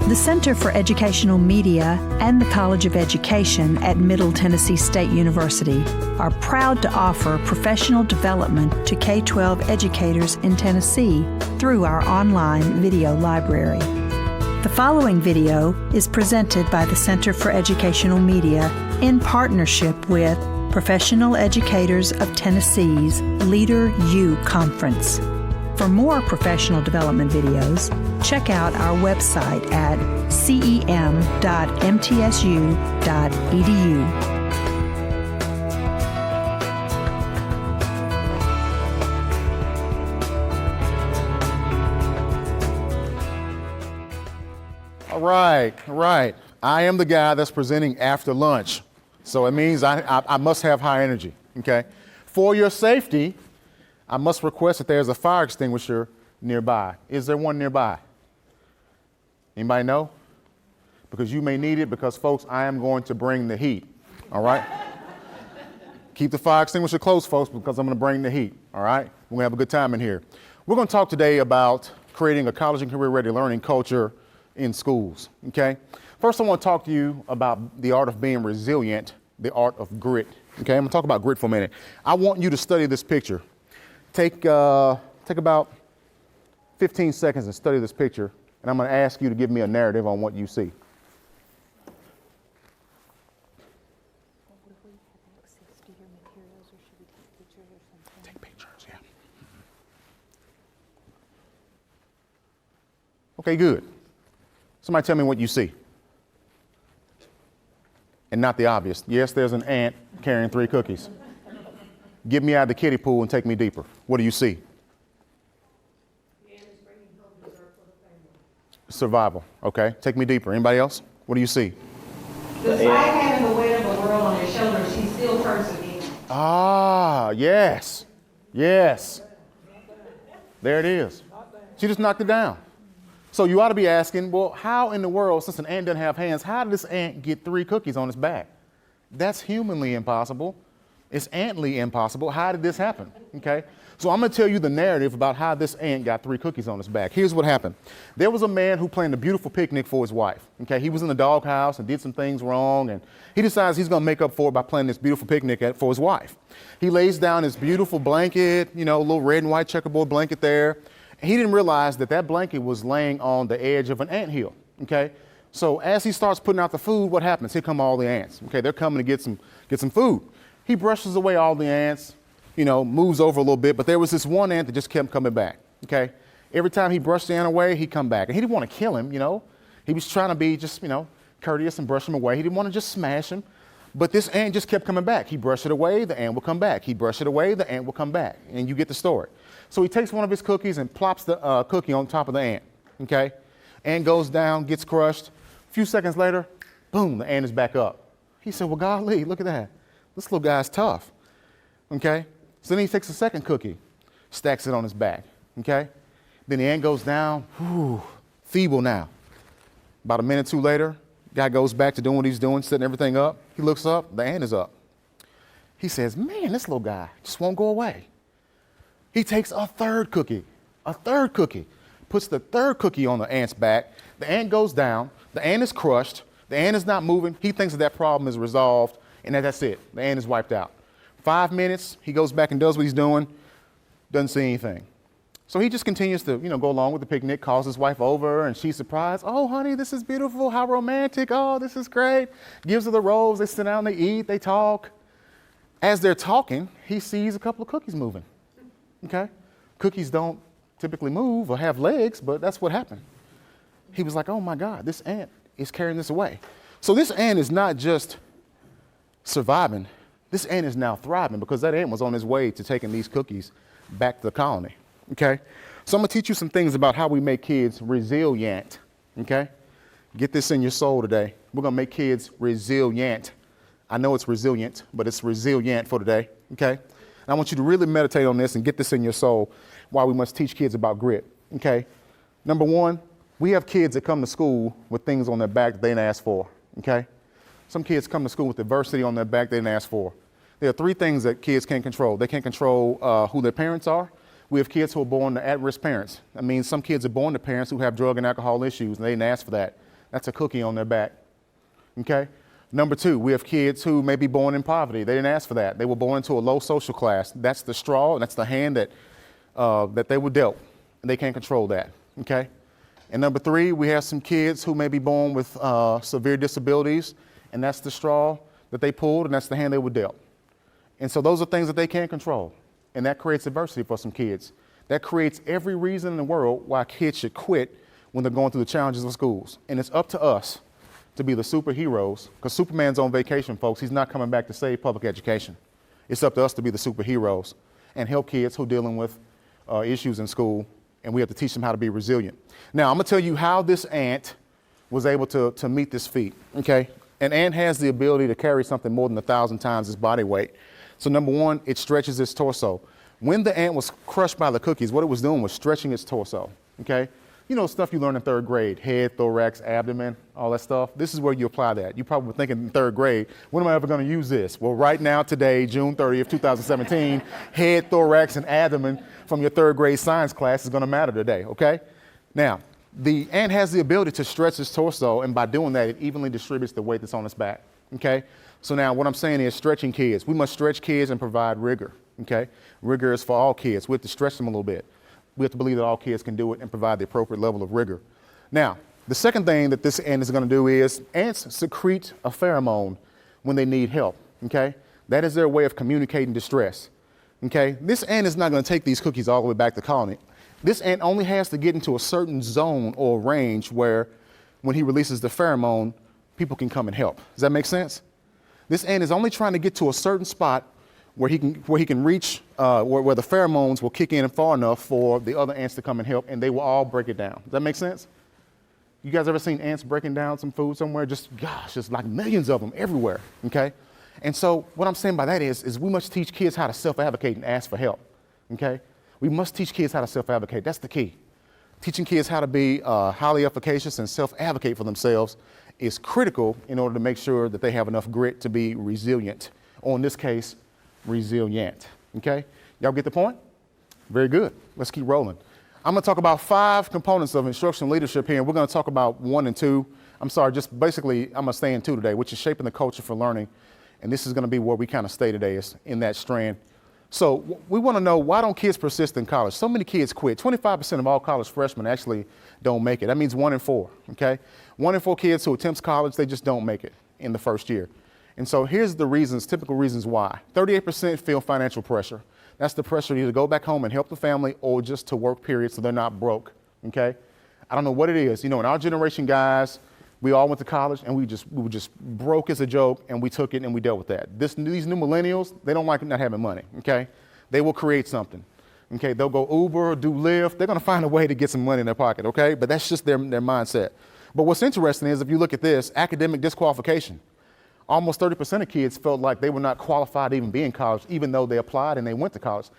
The Center for Educational Media and the College of Education at Middle Tennessee State University are proud to offer professional development to K-12 educators in Tennessee through our online video library. The following video is presented by the Center for Educational Media in partnership with Professional Educators of Tennessee's Leader U Conference. For more professional development videos, check out our website at cem.mtsu.edu. All right. I am the guy that's presenting after lunch. So it means I must have high energy, okay? For your safety, I must request that there's a fire extinguisher nearby. Is there one nearby? Anybody know? Because you may need it because, folks, I am going to bring the heat, all right? Keep the fire extinguisher close, folks, because I'm going to bring the heat, all right? We're going to have a good time in here. We're going to talk today about creating a college and career-ready learning culture in schools, okay? First, I want to talk to you about the art of being resilient, the art of grit, okay? I'm going to talk about grit for a minute. I want you to study this picture. Take about 15 seconds and study this picture, and I'm going to ask you to give me a narrative on what you see. Take pictures, yeah. Okay, good. Somebody tell me what you see. And not the obvious. Yes, there's an ant carrying 3 cookies. Get me out of the kiddie pool and take me deeper. What do you see? The ant is bringing home dessert for the family. Survival. Okay. Take me deeper. Anybody else? What do you see? Despite having the weight of the world on her shoulders, she still perseveres. Ah, yes. Yes. There it is. She just knocked it down. So you ought to be asking, well, how in the world, since an ant doesn't have hands, how did this ant get 3 cookies on its back? That's humanly impossible. It's antly impossible. How did this happen? Okay. So I'm going to tell you the narrative about how this ant got 3 cookies on his back. Here's what happened. There was a man who planned a beautiful picnic for his wife. Okay. He was in the doghouse and did some things wrong, and he decides he's going to make up for it by planning this beautiful picnic for his wife. He lays down his beautiful blanket, a little red and white checkerboard blanket there. He didn't realize that that blanket was laying on the edge of an anthill. Okay. So as he starts putting out the food, what happens? Here come all the ants. Okay. They're coming to get some food. He brushes away all the ants, moves over a little bit, but there was this one ant that just kept coming back, okay? Every time he brushed the ant away, he'd come back. And he didn't want to kill him, He was trying to be just, courteous and brush him away. He didn't want to just smash him. But this ant just kept coming back. He brushed it away, the ant will come back. He brushed it away, the ant will come back. And you get the story. So he takes one of his cookies and plops the cookie on top of the ant, okay? Ant goes down, gets crushed. A few seconds later, boom, the ant is back up. He said, well, golly, look at that. This little guy's tough, okay? So then he takes a second cookie, stacks it on his back, okay? Then the ant goes down, feeble now. About a minute or two later, guy goes back to doing what he's doing, setting everything up. He looks up, the ant is up. He says, man, this little guy just won't go away. He takes a third cookie, puts the third cookie on the ant's back. The ant goes down, the ant is crushed, the ant is not moving. He thinks that problem is resolved. And that's it. The ant is wiped out. 5 minutes, he goes back and does what he's doing, doesn't see anything. So he just continues to, go along with the picnic, calls his wife over, and she's surprised. Oh, honey, this is beautiful. How romantic. Oh, this is great. Gives her the rose. They sit down, they eat, they talk. As they're talking, he sees a couple of cookies moving. Okay? Cookies don't typically move or have legs, but that's what happened. He was like, oh my God, this ant is carrying this away. So this ant is not just surviving, this ant is now thriving because that ant was on his way to taking these cookies back to the colony, okay? So I'm gonna teach you some things about how we make kids resilient, okay? Get this in your soul today. We're gonna make kids resilient. I know it's resilient, but it's resilient for today, okay? And I want you to really meditate on this and get this in your soul why we must teach kids about grit, okay? Number one, we have kids that come to school with things on their back that they didn't ask for, okay? Some kids come to school with adversity on their back they didn't ask for. There are 3 things that kids can't control. They can't control who their parents are. We have kids who are born to at-risk parents. That means some kids are born to parents who have drug and alcohol issues, and they didn't ask for that. That's a cookie on their back, okay? Number two, we have kids who may be born in poverty. They didn't ask for that. They were born into a low social class. That's the straw, and that's the hand that they were dealt, and they can't control that, okay? And number three, we have some kids who may be born with severe disabilities, and that's the straw that they pulled, and that's the hand they were dealt. And so those are things that they can't control, and that creates adversity for some kids. That creates every reason in the world why kids should quit when they're going through the challenges of schools. And it's up to us to be the superheroes, because Superman's on vacation, folks. He's not coming back to save public education. It's up to us to be the superheroes and help kids who are dealing with issues in school, and we have to teach them how to be resilient. Now, I'm gonna tell you how this ant was able to meet this feat, okay? An ant has the ability to carry something more than 1,000 times its body weight. So number one, it stretches its torso. When the ant was crushed by the cookies, what it was doing was stretching its torso, okay? You know, stuff you learn in third grade, head, thorax, abdomen, all that stuff. This is where you apply that. You probably were thinking in third grade, when am I ever gonna use this? Well, right now, today, June 30th, 2017, head, thorax, and abdomen from your third grade science class is gonna matter today, okay? Now, the ant has the ability to stretch its torso, and by doing that, it evenly distributes the weight that's on its back, okay? So now what I'm saying is stretching kids. We must stretch kids and provide rigor, okay? Rigor is for all kids. We have to stretch them a little bit. We have to believe that all kids can do it and provide the appropriate level of rigor. Now, the second thing that this ant is gonna do is ants secrete a pheromone when they need help, okay? That is their way of communicating distress, okay? This ant is not gonna take these cookies all the way back to the colony. This ant only has to get into a certain zone or range where when he releases the pheromone, people can come and help. Does that make sense? This ant is only trying to get to a certain spot where he can reach, where the pheromones will kick in far enough for the other ants to come and help, and they will all break it down. Does that make sense? You guys ever seen ants breaking down some food somewhere? Just like millions of them everywhere, okay? And so what I'm saying by that is we must teach kids how to self-advocate and ask for help, okay? We must teach kids how to self-advocate. That's the key. Teaching kids how to be highly efficacious and self-advocate for themselves is critical in order to make sure that they have enough grit to be resilient, or in this case, resilient, okay? Y'all get the point? Very good. Let's keep rolling. I'm gonna talk about 5 components of instructional leadership here, and we're gonna talk about 1 and 2. I'm sorry, just basically, I'm gonna stay in 2 today, which is shaping the culture for learning. And this is gonna be where we kind of stay today, is in that strand. So we wanna know, why don't kids persist in college? So many kids quit. 25% of all college freshmen actually don't make it. That means 1 in 4, okay? 1 in 4 kids who attempts college, they just don't make it in the first year. And so here's the reasons, typical reasons why. 38% feel financial pressure. That's the pressure to either go back home and help the family or just to work, period, so they're not broke, okay? I don't know what it is. You know, in our generation, guys, we all went to college and we were just broke as a joke, and we took it and we dealt with that. These new millennials, they don't like not having money, okay? They will create something, okay? They'll go Uber, do Lyft. They're gonna find a way to get some money in their pocket, okay? But that's just their mindset. But what's interesting is, if you look at this, academic disqualification. Almost 30% of kids felt like they were not qualified to even be in college, even though they applied and they went to college.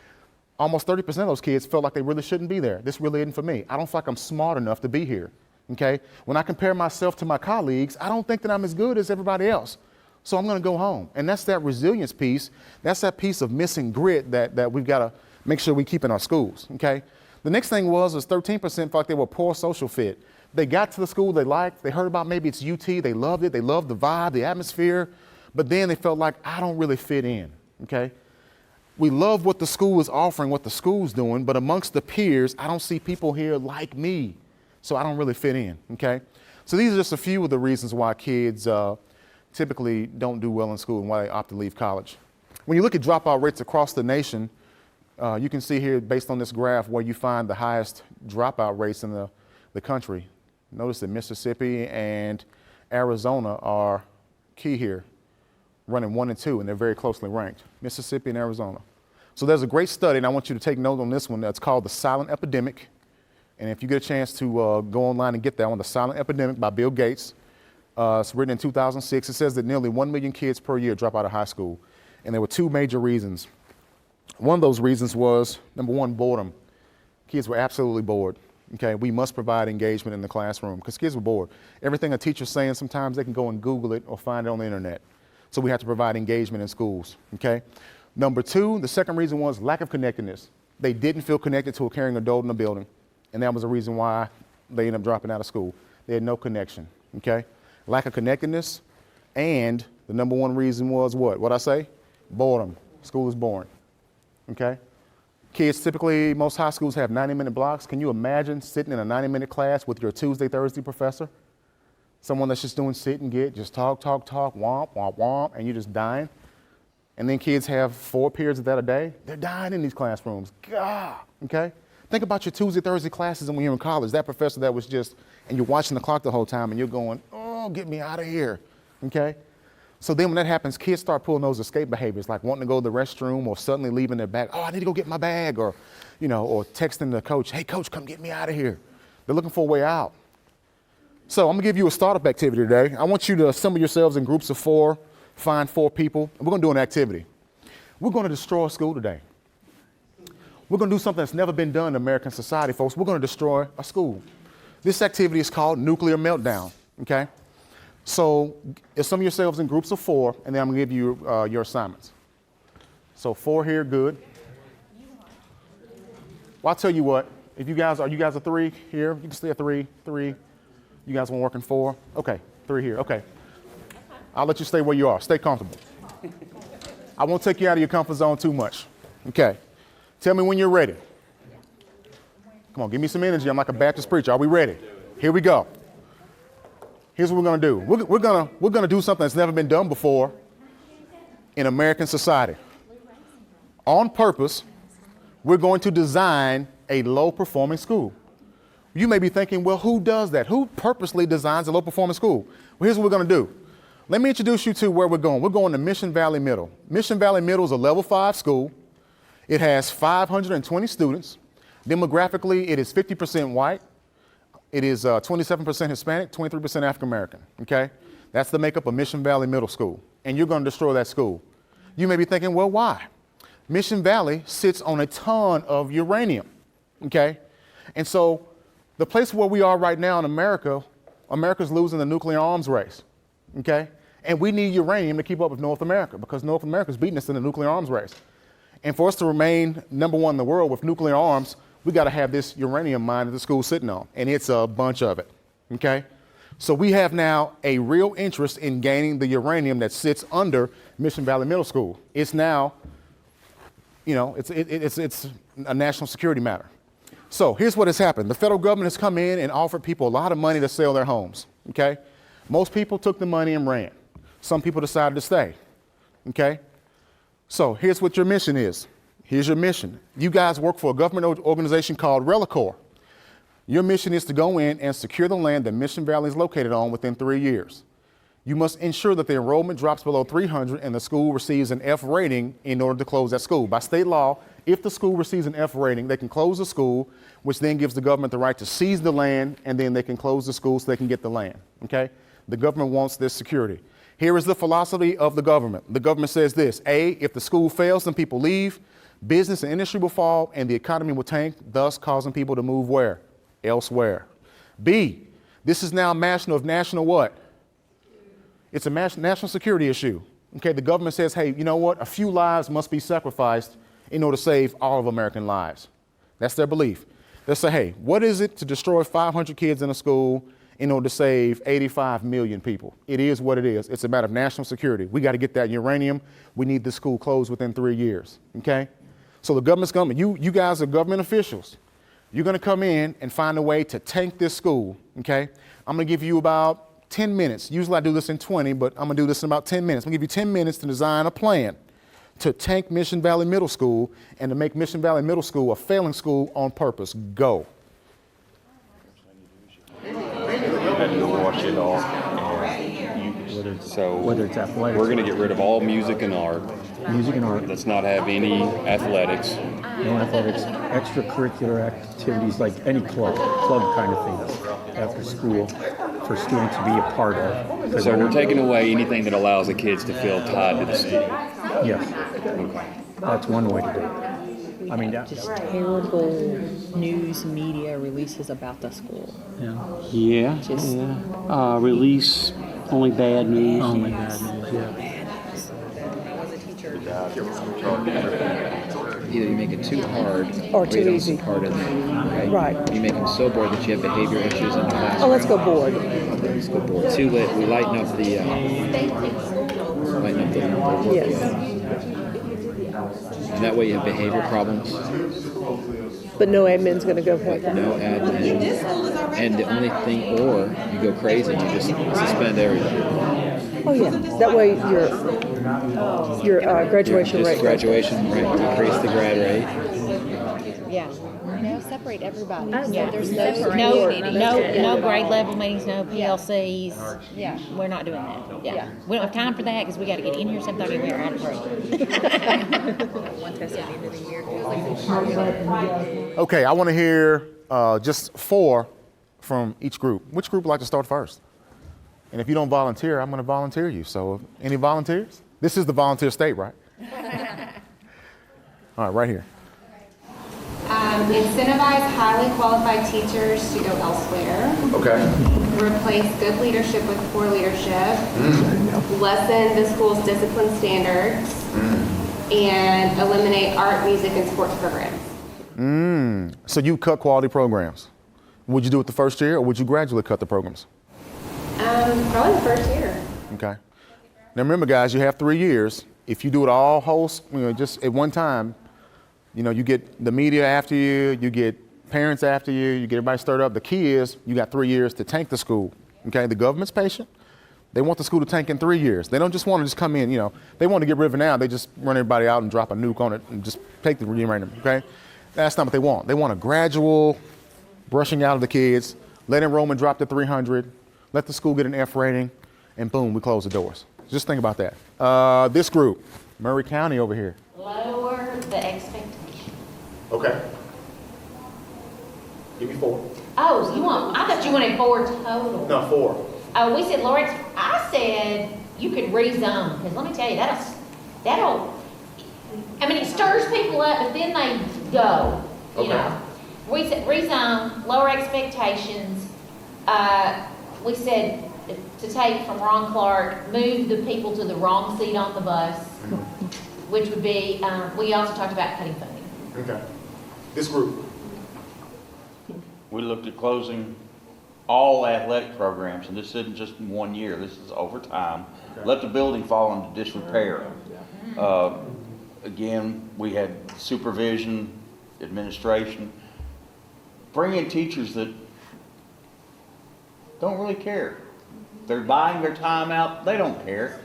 Almost 30% of those kids felt like they really shouldn't be there. This really isn't for me. I don't feel like I'm smart enough to be here, okay? When I compare myself to my colleagues, I don't think that I'm as good as everybody else. So I'm gonna go home. And that's that resilience piece. That's that piece of missing grit that we've gotta make sure we keep in our schools, okay? The next thing was 13% felt like they were a poor social fit. They got to the school they liked, they heard about maybe it's UT, they loved it, they loved the vibe, the atmosphere, but then they felt like, I don't really fit in, okay? We love what the school is offering, what the school's doing, but amongst the peers, I don't see people here like me, so I don't really fit in, okay? So these are just a few of the reasons why kids typically don't do well in school and why they opt to leave college. When you look at dropout rates across the nation, you can see here, based on this graph, where you find the highest dropout rates in the country. Notice that Mississippi and Arizona are key here, running 1 and 2, and they're very closely ranked, Mississippi and Arizona. So there's a great study, and I want you to take note on this one, that's called The Silent Epidemic. And if you get a chance to go online and get that one, The Silent Epidemic by Bill Gates. It's written in 2006. It says that nearly 1 million kids per year drop out of high school. And there were 2 major reasons. One of those reasons was, number 1, boredom. Kids were absolutely bored. Okay, we must provide engagement in the classroom because kids were bored. Everything a teacher's saying, sometimes they can go and Google it or find it on the internet. So we have to provide engagement in schools, okay? Number 2, the second reason was lack of connectedness. They didn't feel connected to a caring adult in the building, and that was the reason why they ended up dropping out of school. They had no connection, okay? Lack of connectedness, and the number one reason was what? What'd I say? Boredom. School is boring, okay? Kids typically, most high schools have 90-minute blocks. Can you imagine sitting in a 90-minute class with your Tuesday, Thursday professor? Someone that's just doing sit and get, just talk, womp, womp, womp, and you're just dying. And then kids have 4 periods of that a day. They're dying in these classrooms. God, okay? Think about your Tuesday, Thursday classes and when you're in college, that professor that was just, and you're watching the clock the whole time and you're going, oh, get me out of here, okay? So then when that happens, kids start pulling those escape behaviors, like wanting to go to the restroom or suddenly leaving their bag. Oh, I need to go get my bag, or, or texting the coach, hey, coach, come get me out of here. They're looking for a way out. So I'm gonna give you a startup activity today. I want you to assemble yourselves in groups of 4, find 4 people, and we're gonna do an activity. We're gonna destroy a school today. We're gonna do something that's never been done in American society, folks. We're gonna destroy a school. This activity is called nuclear meltdown, okay? So assemble yourselves in groups of 4, and then I'm gonna give you your assignments. So 4 here, good. Well, I'll tell you what, if you guys are 3 here, you can stay at 3. You guys want to work in 4? Okay, 3 here, okay. I'll let you stay where you are, stay comfortable. I won't take you out of your comfort zone too much. Okay, tell me when you're ready. Come on, give me some energy, I'm like a Baptist preacher. Are we ready? Here we go. Here's what we're gonna do. We're gonna do something that's never been done before in American society. On purpose, we're going to design a low-performing school. You may be thinking, well, who does that? Who purposely designs a low-performing school? Well, here's what we're gonna do. Let me introduce you to where we're going. We're going to Mission Valley Middle. Mission Valley Middle is a level 5 school. It has 520 students. Demographically, it is 50% white. It is 27% Hispanic, 23% African American, okay? That's the makeup of Mission Valley Middle School, and you're gonna destroy that school. You may be thinking, well, why? Mission Valley sits on a ton of uranium, okay? And so the place where we are right now in America, America's losing the nuclear arms race, okay? And we need uranium to keep up with North America because North America's beating us in the nuclear arms race. And for us to remain number 1 in the world with nuclear arms, we gotta have this uranium mine that the school's sitting on, and it's a bunch of it, okay? So we have now a real interest in gaining the uranium that sits under Mission Valley Middle School. It's now, it's a national security matter. So here's what has happened. The federal government has come in and offered people a lot of money to sell their homes, okay? Most people took the money and ran. Some people decided to stay, okay? So here's what your mission is. Here's your mission. You guys work for a government organization called Relicorp. Your mission is to go in and secure the land that Mission Valley is located on within 3 years. You must ensure that the enrollment drops below 300 and the school receives an F rating in order to close that school. By state law, if the school receives an F rating, they can close the school, which then gives the government the right to seize the land, and then they can close the school so they can get the land, okay? The government wants this security. Here is the philosophy of the government. The government says this: A, if the school fails, then people leave, business and industry will fall, and the economy will tank, thus causing people to move where? Elsewhere. B, this is now a matter of national what? It's a national security issue. Okay, the government says, hey, you know what? A few lives must be sacrificed in order to save all of American lives. That's their belief. They'll say, hey, what is it to destroy 500 kids in a school in order to save 85 million people? It is what it is. It's a matter of national security. We got to get that uranium. We need this school closed within 3 years, okay? So the government's coming. You guys are government officials. You're going to come in and find a way to tank this school, okay? I'm going to give you about 10 minutes. Usually I do this in 20, but I'm going to do this in about 10 minutes. I'm going to give you 10 minutes to design a plan to tank Mission Valley Middle School and to make Mission Valley Middle School a failing school on purpose. Go. Wash it off. Whether it's athletic. We're going to get rid of all music and art. Music and art. Let's not have any athletics. No athletics, extracurricular activities like any club kind of things after school for students to be a part of. So we're taking away anything that allows the kids to feel tied to the school. Yes. Okay. That's one way to do it. I mean, Just terrible news media releases about the school. Yeah. Just Release only bad news. only bad news, yeah. either you make it too hard Or you too don't easy. support it, right? Right. You make them so bored that you have behavior issues in the classroom. Oh, let's go board. Let's go board. Too lit. We lighten up the workload. Yes. And that way you have behavior problems. But no admin's going to go help them. No admin. And the only thing, or you go crazy and you just suspend everything. Oh yeah. That way your graduation Just rate. graduation rate, decrease the grad rate. Yeah. No, separate everybody. Yeah. There's No grade level meetings, no PLCs. Yeah. We're not doing that. Yeah. We don't have time for that because we got to get in here 7:30 and we're out of break. one test at the end of the year. Okay, I want to hear just 4 from each group. Which group would like to start first? And if you don't volunteer, I'm going to volunteer you. So any volunteers? This is the volunteer state, right? All right, right here. Incentivize highly qualified teachers to go elsewhere. Okay. Replace good leadership with poor leadership. Lessen the school's discipline standards. And eliminate art, music, and sports programs. So you cut quality programs. Would you do it the first year, or would you gradually cut the programs? Probably the first year. Okay. Now remember, guys, you have 3 years. If you do it all just at one time, you get the media after you, you get parents after you get everybody stirred up. The key is you got 3 years to tank the school. Okay, the government's patient. They want the school to tank in 3 years. They don't just want to just come in, they want to get rid of it now. They just run everybody out and drop a nuke on it and just take the referendum, okay? That's not what they want. They want a gradual brushing out of the kids, let enrollment drop to 300, let the school get an F rating, and boom, we close the doors. Just think about that. This group, Murray County over here. Lower the expectation. Okay. Give me 4. Oh, I thought you wanted 4 total. No, 4. Oh, we said Lawrence, I said you could rezone, because let me tell you, it stirs people up, but then they go, you know. We said rezone, lower expectations. We said to take from Ron Clark, move the people to the wrong seat on the bus, which would be, we also talked about cutting funding. Okay. This group. We looked at closing all athletic programs, and this isn't just in 1 year, this is over time. Let the building fall into disrepair. Again, we had supervision, administration. Bring in teachers that don't really care. They're buying their time out, they don't care.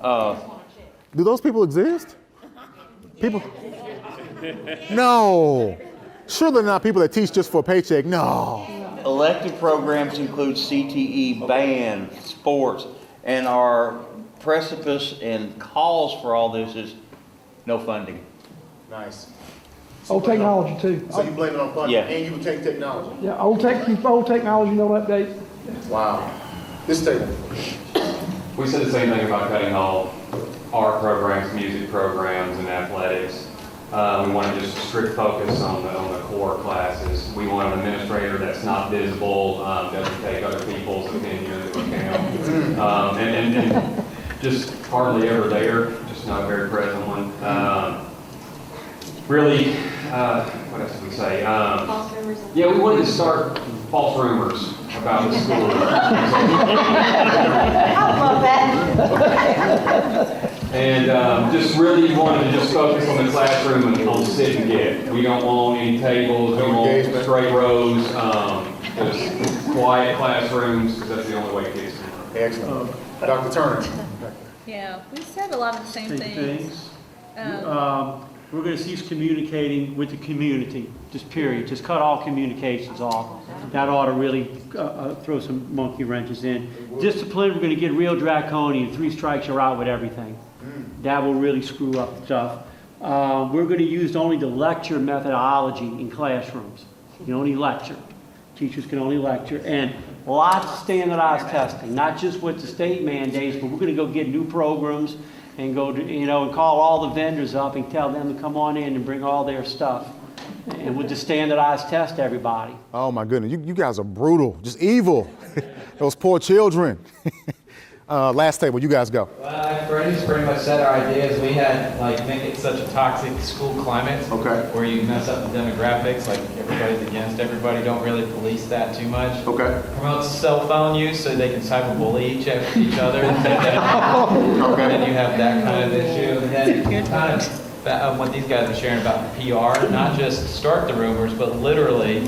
Do those people exist? People? No. Surely they're not people that teach just for a paycheck. No. Elective programs include CTE, band, sports, and our precipice and cause for all this is no funding. Nice. Old technology too. So you blame it on funding, Yeah. and you would take technology. Yeah, old technology, no update. Wow. This table. We said the same thing about cutting all art programs, music programs, and athletics. We want to just strict focus on the core classes. We want an administrator that's not visible, doesn't take other people's opinions into account, and just hardly ever there, just not a very present one. Really, what else did we say? False rumors. Yeah, we wanted to start false rumors about the school. I love that. And just really wanted to just focus on the classroom and on sit and get. We don't want any tables, we don't want straight rows, just quiet classrooms, because that's the only way kids can learn. Excellent. Dr. Turner. Yeah, we said a lot of the same things. We're going to cease communicating with the community, just period. Just cut all communications off. That ought to really throw some monkey wrenches in. Discipline, we're going to get real draconian. 3 strikes, you're out with everything. That will really screw up stuff. We're going to use only the lecture methodology in classrooms. You can only lecture. Teachers can only lecture. And lots of standardized testing, not just with the state mandates, but we're going to go get new programs and go to, and call all the vendors up and tell them to come on in and bring all their stuff. And we'll just standardized test everybody. Oh my goodness, you guys are brutal, just evil. Those poor children. Last table, you guys go. Freddie's pretty much said our ideas. We had, make it such a toxic school climate. Okay. Where you mess up the demographics, everybody's against everybody, don't really police that too much. Okay. Promotes cell phone use so they can cyberbully each other. Okay. And then you have that kind of issue. And then kind of what these guys are sharing about PR, not just start the rumors, but literally,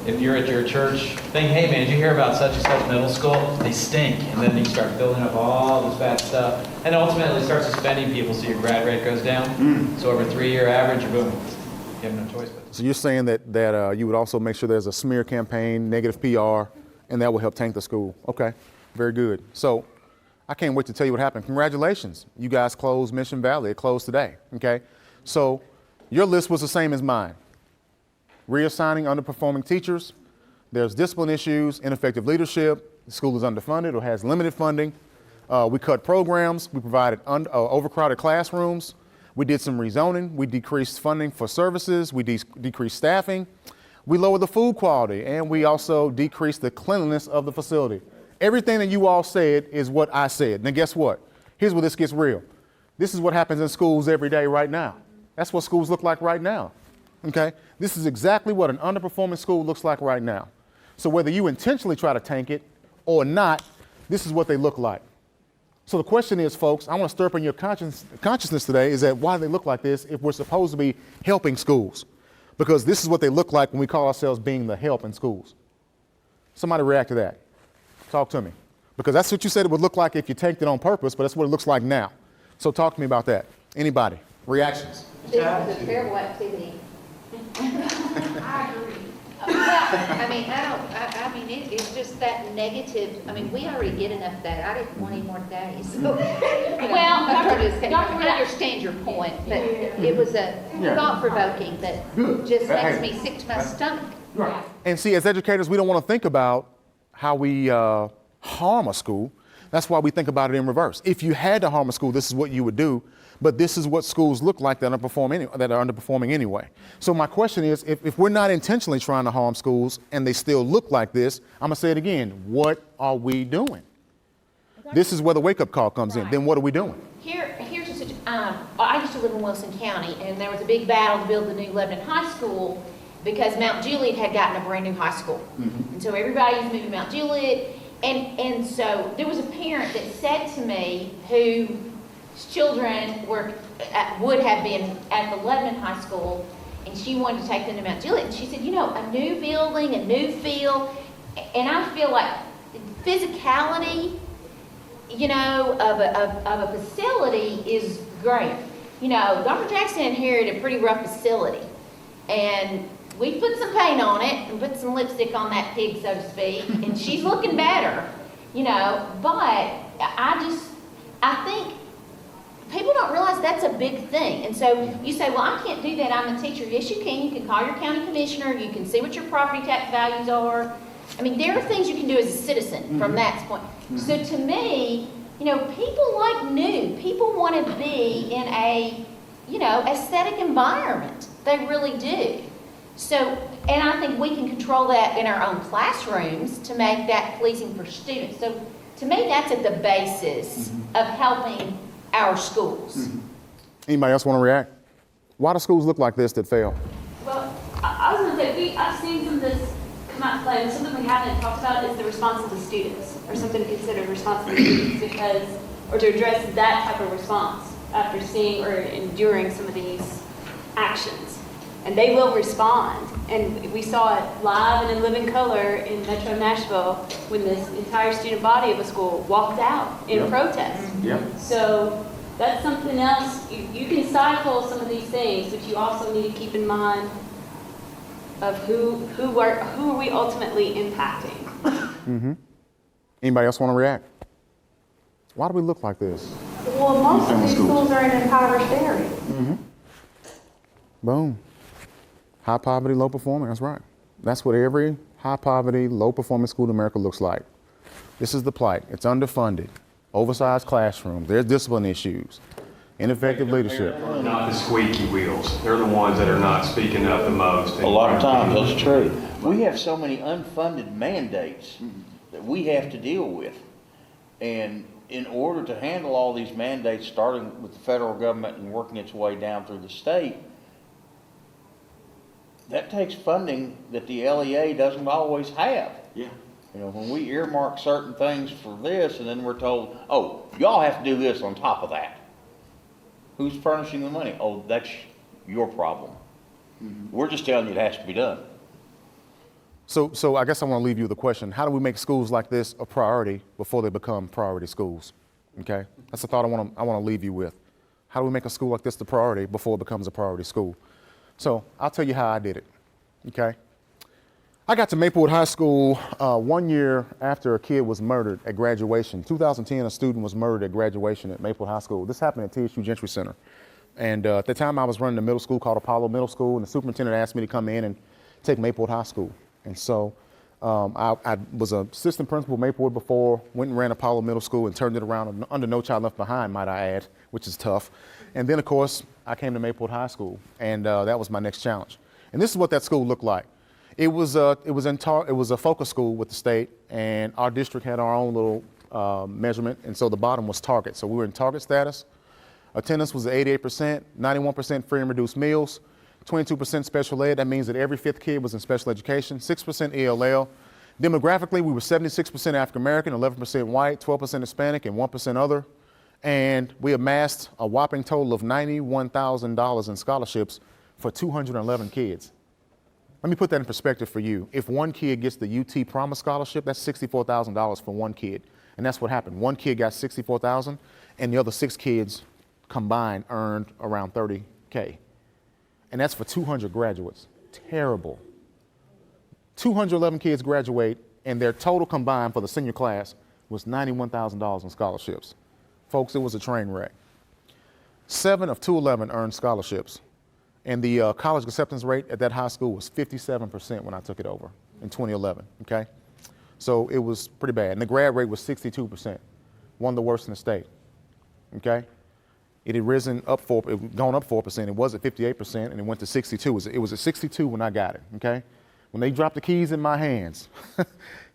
if you're at your church thing, hey man, did you hear about such and such middle school? They stink. And then you start building up all this bad stuff. And ultimately start suspending people so your grad rate goes down. So over a 3-year average, boom, you have no choice but. So you're saying that you would also make sure there's a smear campaign, negative PR, and that will help tank the school. Okay, very good. So I can't wait to tell you what happened. Congratulations. You guys closed Mission Valley. It closed today, okay? So your list was the same as mine. Reassigning underperforming teachers, there's discipline issues, ineffective leadership, the school is underfunded or has limited funding. We cut programs, we provided overcrowded classrooms, we did some rezoning, we decreased funding for services, we decreased staffing, we lowered the food quality, and we also decreased the cleanliness of the facility. Everything that you all said is what I said. Now guess what? Here's where this gets real. This is what happens in schools every day right now. That's what schools look like right now. Okay? This is exactly what an underperforming school looks like right now. So whether you intentionally try to tank it or not, this is what they look like. So the question is, folks, I want to stir up in your consciousness today is that why do they look like this if we're supposed to be helping schools? Because this is what they look like when we call ourselves being the help in schools. Somebody react to that. Talk to me. Because that's what you said it would look like if you tanked it on purpose, but that's what it looks like now. So talk to me about that. Anybody? Reactions? This is a terrible activity. I agree. It's just that negative. We already get enough of that. I didn't want any more days. So, I understand your point, but it was a thought-provoking that just makes me sick to my stomach. Right. And see, as educators, we don't want to think about how we harm a school. That's why we think about it in reverse. If you had to harm a school, this is what you would do. But this is what schools look like that are underperforming anyway. So my question is, if we're not intentionally trying to harm schools and they still look like this, I'm gonna say it again, what are we doing? This is where the wake-up call comes in. Then what are we doing? Here's just I used to live in Wilson County, and there was a big battle to build the new Lebanon High School because Mount Juliet had gotten a brand new high school. Mm-hmm. And so everybody was moving to Mount Juliet, and so there was a parent that said to me whose children would have been at the Lebanon High School, and she wanted to take them to Mount Juliet. And she said, a new building, a new feel, and I feel like physicality, of a facility is great. Dr. Jackson inherited a pretty rough facility, and we put some paint on it and put some lipstick on that pig, so to speak, and she's looking better, but I think people don't realize that's a big thing. And so you say, well, I can't do that, I'm a teacher. Yes, you can. You can call your county commissioner, you can see what your property tax values are. There are things you can do as a citizen from that point. So to me, people like new. People want to be in a, aesthetic environment. They really do. So, and I think we can control that in our own classrooms to make that pleasing for students. So to me, that's at the basis of helping our schools. Anybody else want to react? Why do schools look like this that fail? Well, I was going to say, I've seen some of this come out play, and something we haven't talked about is the response of the students, or something to consider the response of the students, or to address that type of response after seeing or enduring some of these actions. And they will respond. And we saw it live and in living color in Metro Nashville when this entire student body of a school walked out in protest. So that's something else. You can stifle some of these things, but you also need to keep in mind of who are we ultimately impacting. Anybody else want to react? Why do we look like this? Well, most of these schools are in impoverished areas. Boom. High poverty, low performing, that's right. That's what every high poverty, low performing school in America looks like. This is the plight. It's underfunded, oversized classrooms, there's discipline issues, ineffective leadership. Not the squeaky wheels. They're the ones that are not speaking up the most. A lot of times that's true. We have so many unfunded mandates that we have to deal with. And in order to handle all these mandates, starting with the federal government and working its way down through the state, that takes funding that the LEA doesn't always have. Yeah. You know, when we earmark certain things for this and then we're told, oh, y'all have to do this on top of that. Who's furnishing the money? Oh, that's your problem. We're just telling you it has to be done. So I guess I want to leave you with a question. How do we make schools like this a priority before they become priority schools? Okay? That's the thought I want to leave you with. How do we make a school like this the priority before it becomes a priority school? So I'll tell you how I did it. Okay? I got to Maplewood High School 1 year after a kid was murdered at graduation. 2010, a student was murdered at graduation at Maplewood High School. This happened at TSU Gentry Center. And at the time I was running a middle school called Apollo Middle School, and the superintendent asked me to come in and take Maplewood High School. And so I was an assistant principal at Maplewood before, went and ran Apollo Middle School and turned it around under No Child Left Behind, might I add, which is tough. And then, of course, I came to Maplewood High School, and that was my next challenge. And this is what that school looked like. It was a focus school with the state, and our district had our own little measurement, and so the bottom was target. So we were in target status. Attendance was 88%, 91% free and reduced meals, 22% special ed. That means that every fifth kid was in special education, 6% ELL. Demographically, we were 76% African American, 11% white, 12% Hispanic, and 1% other. And we amassed a whopping total of $91,000 in scholarships for 211 kids. Let me put that in perspective for you. If one kid gets the UT Promise Scholarship, that's $64,000 for one kid. And that's what happened. One kid got $64,000, and the other 6 kids combined earned around $30K. And that's for 200 graduates. Terrible. 211 kids graduate, and their total combined for the senior class was $91,000 in scholarships. Folks, it was a train wreck. 7 of 211 earned scholarships. And the college acceptance rate at that high school was 57% when I took it over in 2011, okay? So it was pretty bad. And the grad rate was 62%, one of the worst in the state, okay? It had risen up gone up 4%. It was at 58%, and it went to 62. It was at 62 when I got it, okay? When they dropped the keys in my hands,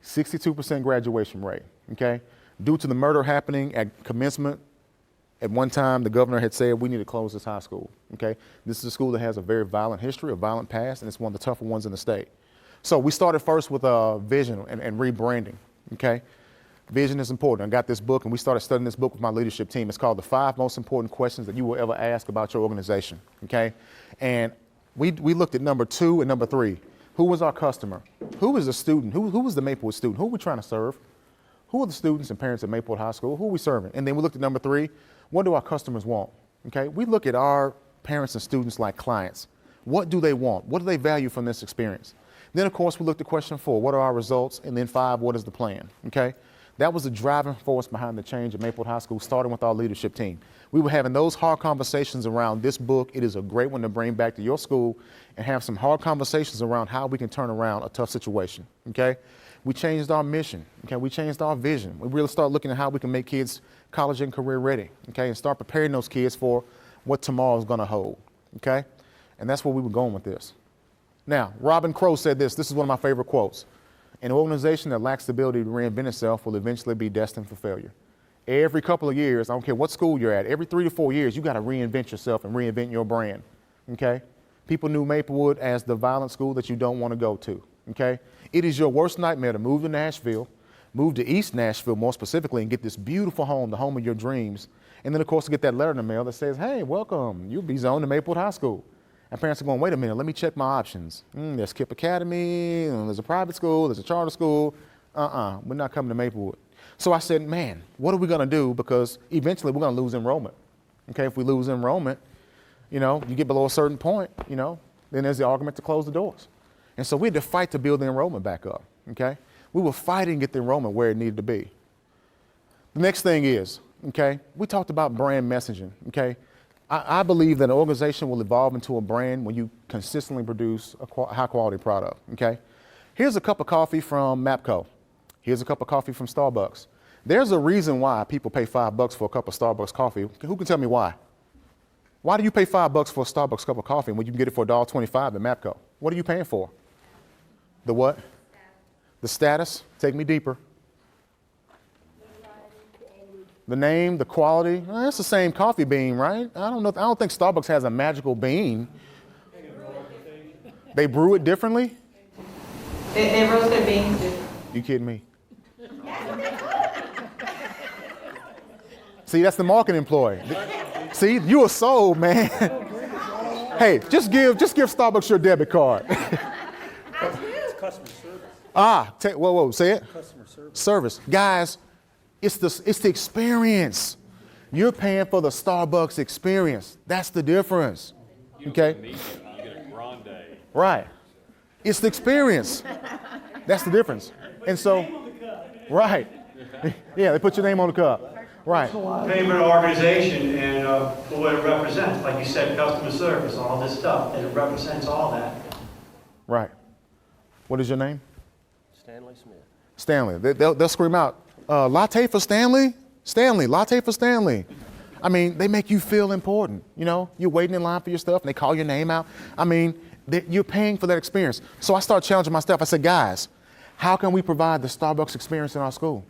62% graduation rate, okay? Due to the murder happening at commencement, at one time, the governor had said we need to close this high school, okay? This is a school that has a very violent history, a violent past, and it's one of the tougher ones in the state. So we started first with vision and rebranding, okay? Vision is important. I got this book, and we started studying this book with my leadership team. It's called The 5 Most Important Questions That You Will Ever Ask About Your Organization, okay? And we looked at number 2 and number 3. Who was our customer? Who was the student? Who was the Maplewood student? Who are we trying to serve? Who are the students and parents at Maplewood High School? Who are we serving? And then we looked at number 3. What do our customers want? Okay, we look at our parents and students like clients. What do they want? What do they value from this experience? Then, of course, we looked at question 4. What are our results? And then 5, what is the plan? Okay, that was the driving force behind the change at Maplewood High School, starting with our leadership team. We were having those hard conversations around this book. It is a great one to bring back to your school and have some hard conversations around how we can turn around a tough situation. Okay, we changed our mission. Okay, we changed our vision. We really started looking at how we can make kids college and career ready, okay, and start preparing those kids for what tomorrow is going to hold, okay? And that's where we were going with this. Now, Robin Crow said this. This is one of my favorite quotes. An organization that lacks the ability to reinvent itself will eventually be destined for failure. Every couple of years, I don't care what school you're at, every 3 to 4 years, you got to reinvent yourself and reinvent your brand, okay? People knew Maplewood as the violent school that you don't want to go to, okay? It is your worst nightmare to move to Nashville, move to East Nashville more specifically, and get this beautiful home, the home of your dreams. And then, of course, to get that letter in the mail that says, hey, welcome, you'll be zoned to Maplewood High School. And parents are going, wait a minute, let me check my options. There's KIPP Academy, there's a private school, there's a charter school. We're not coming to Maplewood. So I said, man, what are we going to do? Because eventually we're going to lose enrollment. Okay, if we lose enrollment, you know, you get below a certain point, you know, then there's the argument to close the doors. And so we had to fight to build the enrollment back up, okay? We were fighting to get the enrollment where it needed to be. The next thing is, okay, we talked about brand messaging, okay? I believe that an organization will evolve into a brand when you consistently produce a high quality product, okay? Here's a cup of coffee from MAPCO. Here's a cup of coffee from Starbucks. There's a reason why people pay $5 for a cup of Starbucks coffee. Who can tell me why? Why do you pay $5 for a Starbucks cup of coffee when you can get it for $1.25 at MAPCO? What are you paying for? The what? The status. Take me deeper. The name, the quality, it's the same coffee bean, right? I don't think Starbucks has a magical bean. They brew it differently? They roast their beans different. You kidding me? See, that's the marketing employee. See, you a sold, man. Hey, just give Starbucks your debit card. It's customer service. Whoa, say it. Customer service. Service. Guys, it's the experience. You're paying for the Starbucks experience. That's the difference. Okay? You get a grande. Right. It's the experience. That's the difference. And so, right. Yeah, they put your name on the cup. Right. Favorite organization and for what it represents, like you said, customer service, all this stuff, and it represents all that. Right. What is your name? Stanley Smith. Stanley. They'll scream out, latte for Stanley? Stanley, latte for Stanley. I mean, they make you feel important. You know, you're waiting in line for your stuff and they call your name out. I mean, you're paying for that experience. So I started challenging my staff. I said, guys, how can we provide the Starbucks experience in our school?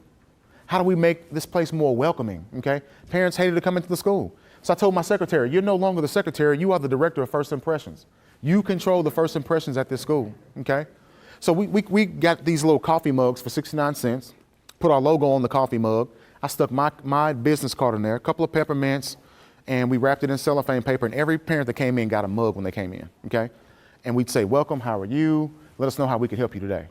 How do we make this place more welcoming, okay? Parents hated to come into the school. So I told my secretary, you're no longer the secretary, you are the director of first impressions. You control the first impressions at this school, okay? So we got these little coffee mugs for 69 cents, put our logo on the coffee mug. I stuck my business card in there, a couple of peppermints, and we wrapped it in cellophane paper, and every parent that came in got a mug when they came in, okay? And we'd say, welcome, how are you? Let us know how we can help you today.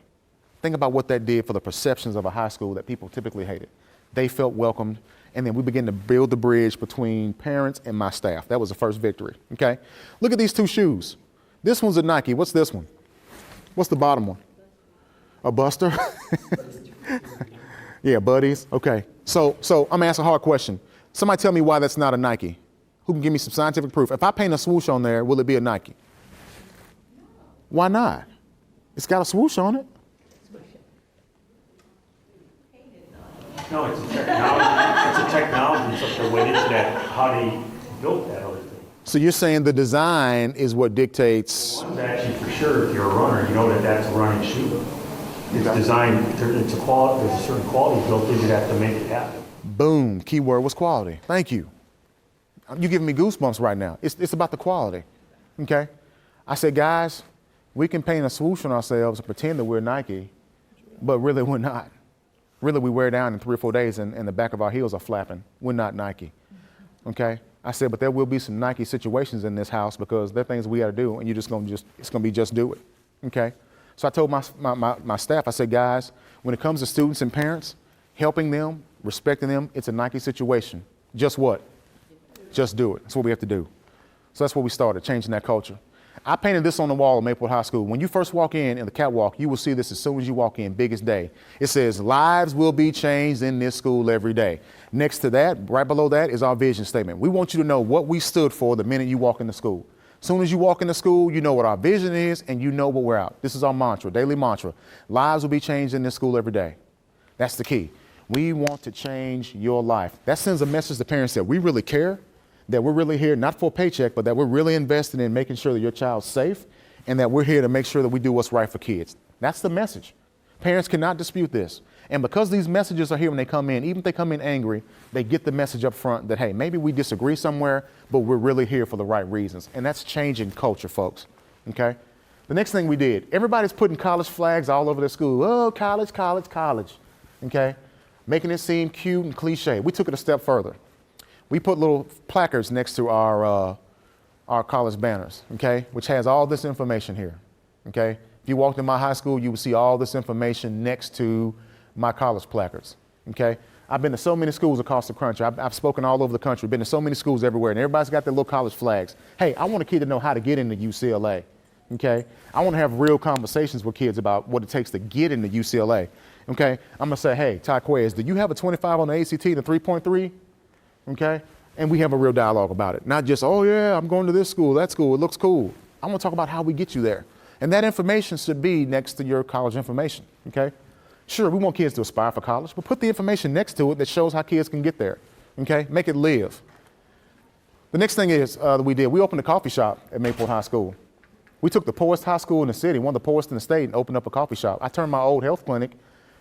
Think about what that did for the perceptions of a high school that people typically hated. They felt welcomed, and then we began to build the bridge between parents and my staff. That was the first victory, okay? Look at these two shoes. This one's a Nike. What's this one? What's the bottom one? A Buster? Yeah, buddies. Okay. So I'm gonna ask a hard question. Somebody tell me why that's not a Nike. Who can give me some scientific proof? If I paint a swoosh on there, will it be a Nike? Why not? It's got a swoosh on it. No, it's a technology, so they went into that, how they built that other thing. So you're saying the design is what dictates. One's actually for sure, if you're a runner, you know that that's a running shoe. It's designed, there's a certain quality built into that to make it happen. Boom, keyword was quality. Thank you. You're giving me goosebumps right now. It's about the quality, okay? I said, guys, we can paint a swoosh on ourselves and pretend that we're Nike, but really we're not. Really, we wear down in 3 or 4 days and the back of our heels are flapping. We're not Nike, okay? I said, but there will be some Nike situations in this house because there are things we got to do, and it's going to be just do it, okay? So I told my staff, I said, guys, when it comes to students and parents, helping them, respecting them, it's a Nike situation. Just what? Just do it. That's what we have to do. So that's where we started, changing that culture. I painted this on the wall at Maplewood High School. When you first walk in the catwalk, you will see this as soon as you walk in, biggest day. It says, lives will be changed in this school every day. Next to that, right below that, is our vision statement. We want you to know what we stood for the minute you walk into school. As soon as you walk into school, you know what our vision is and you know what we're out. This is our mantra, daily mantra. Lives will be changed in this school every day. That's the key. We want to change your life. That sends a message to parents that we really care, that we're really here, not for a paycheck, but that we're really invested in making sure that your child's safe and that we're here to make sure that we do what's right for kids. That's the message. Parents cannot dispute this. And because these messages are here when they come in, even if they come in angry, they get the message up front that, hey, maybe we disagree somewhere, but we're really here for the right reasons. And that's changing culture, folks, okay? The next thing we did, everybody's putting college flags all over their school. Oh, college, college, college, okay? Making it seem cute and cliche. We took it a step further. We put little placards next to our college banners, okay, which has all this information here, okay? If you walked in my high school, you would see all this information next to my college placards, okay? I've been to so many schools across the country. I've spoken all over the country, been to so many schools everywhere, and everybody's got their little college flags. Hey, I want a kid to know how to get into UCLA, okay? I want to have real conversations with kids about what it takes to get into UCLA, okay? I'm going to say, hey, Tyquez, do you have a 25 on the ACT and a 3.3? Okay? And we have a real dialogue about it. Not just, oh yeah, I'm going to this school, that school, it looks cool. I want to talk about how we get you there. And that information should be next to your college information, okay? Sure, we want kids to aspire for college, but put the information next to it that shows how kids can get there, okay? Make it live. The next thing is that we opened a coffee shop at Maplewood High School. We took the poorest high school in the city, one of the poorest in the state, and opened up a coffee shop. I turned my old health clinic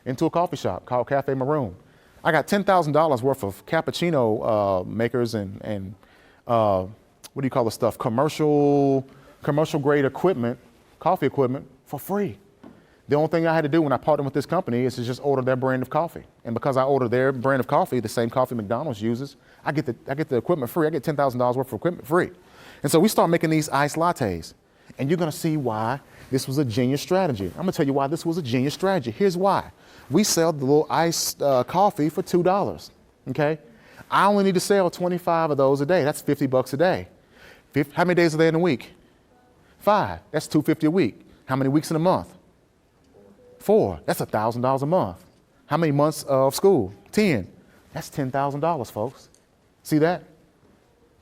into a coffee shop called Cafe Maroon. I got $10,000 worth of cappuccino makers and what do you call the stuff? Commercial grade equipment, coffee equipment for free. The only thing I had to do when I partnered with this company is to just order their brand of coffee. And because I order their brand of coffee, the same coffee McDonald's uses, I get the equipment free. I get $10,000 worth of equipment free. And so we start making these iced lattes. And you're gonna see why this was a genius strategy. I'm gonna tell you why this was a genius strategy. Here's why. We sell the little iced coffee for $2, okay? I only need to sell 25 of those a day. That's $50 a day. How many days are there in a week? 5. That's $250 a week. How many weeks in a month? 4. That's $1,000 a month. How many months of school? 10. That's $10,000, folks. See that?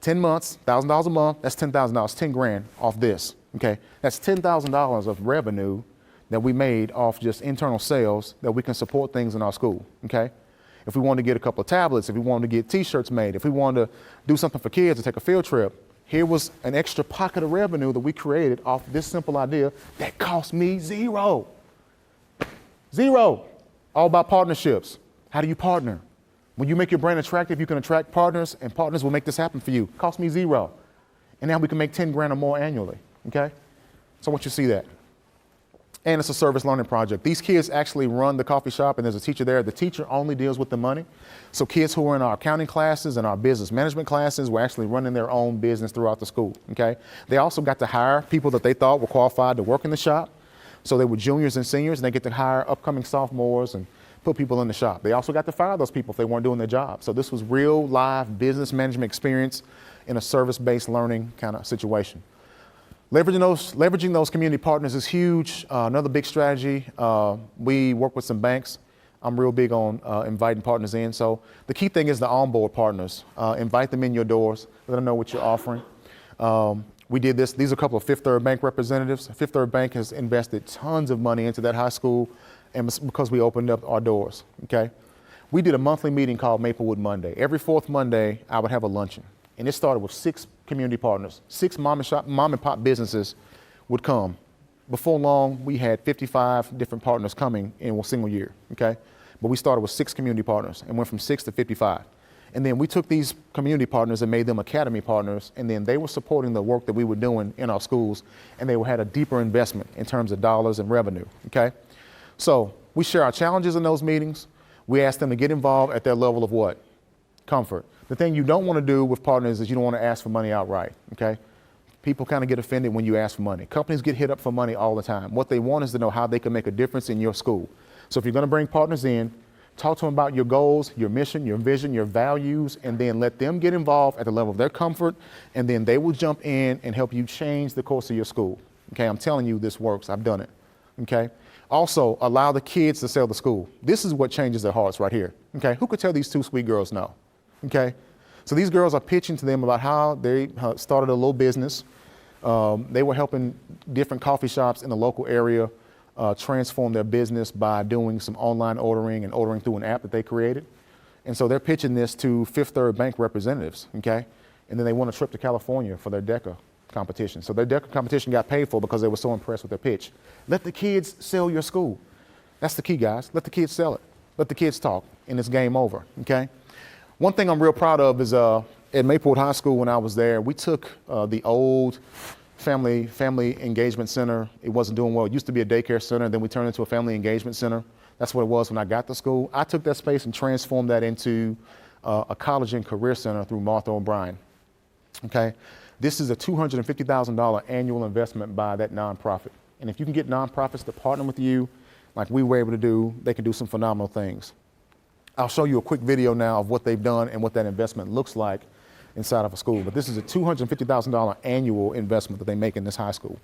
10 months, $1,000 a month, that's $10,000, 10 grand off this, okay? That's $10,000 of revenue that we made off just internal sales that we can support things in our school, okay? If we wanted to get a couple of tablets, if we wanted to get t-shirts made, if we wanted to do something for kids to take a field trip, here was an extra pocket of revenue that we created off this simple idea that cost me zero. Zero. All about partnerships. How do you partner? When you make your brand attractive, you can attract partners, and partners will make this happen for you. Cost me zero. And now we can make 10 grand or more annually, okay? So I want you to see that. And it's a service learning project. These kids actually run the coffee shop, and there's a teacher there. The teacher only deals with the money. So kids who are in our accounting classes and our business management classes were actually running their own business throughout the school, okay? They also got to hire people that they thought were qualified to work in the shop. So they were juniors and seniors, and they get to hire upcoming sophomores and put people in the shop. They also got to fire those people if they weren't doing their job. So this was real live business management experience in a service-based learning kind of situation. Leveraging those community partners is huge. Another big strategy, we work with some banks. I'm real big on inviting partners in. So the key thing is the onboard partners. Invite them in your doors, let them know what you're offering. We did this. These are a couple of Fifth Third Bank representatives. Fifth Third Bank has invested tons of money into that high school, and because we opened up our doors, okay? We did a monthly meeting called Maplewood Monday. Every fourth Monday, I would have a luncheon. And it started with 6 community partners. 6 mom and pop businesses would come. Before long, we had 55 different partners coming in a single year, okay? But we started with 6 community partners and went from 6 to 55. And then we took these community partners and made them academy partners, and then they were supporting the work that we were doing in our schools, and they had a deeper investment in terms of dollars and revenue, okay? So we share our challenges in those meetings. We ask them to get involved at their level of what? Comfort. The thing you don't want to do with partners is you don't want to ask for money outright, okay? People kind of get offended when you ask for money. Companies get hit up for money all the time. What they want is to know how they can make a difference in your school. So if you're going to bring partners in, talk to them about your goals, your mission, your vision, your values, and then let them get involved at the level of their comfort, and then they will jump in and help you change the course of your school. Okay, I'm telling you this works. I've done it. Okay? Also, allow the kids to sell the school. This is what changes their hearts right here. Okay? Who could tell these 2 sweet girls no? Okay? So these girls are pitching to them about how they started a little business. They were helping different coffee shops in the local area transform their business by doing some online ordering and ordering through an app that they created. And so they're pitching this to Fifth Third Bank representatives, okay? And then they won a trip to California for their DECA competition. So their DECA competition got paid for because they were so impressed with their pitch. Let the kids sell your school. That's the key, guys. Let the kids sell it. Let the kids talk, and it's game over, okay? One thing I'm real proud of is at Maplewood High School when I was there, we took the old family engagement center. It wasn't doing well. It used to be a daycare center, then we turned it into a family engagement center. That's what it was when I got to school. I took that space and transformed that into a college and career center through Martha O'Brien, okay? This is a $250,000 annual investment by that nonprofit. And if you can get nonprofits to partner with you, like we were able to do, they can do some phenomenal things. I'll show you a quick video now of what they've done and what that investment looks like inside of a school. But this is a $250,000 annual investment that they make in this high school.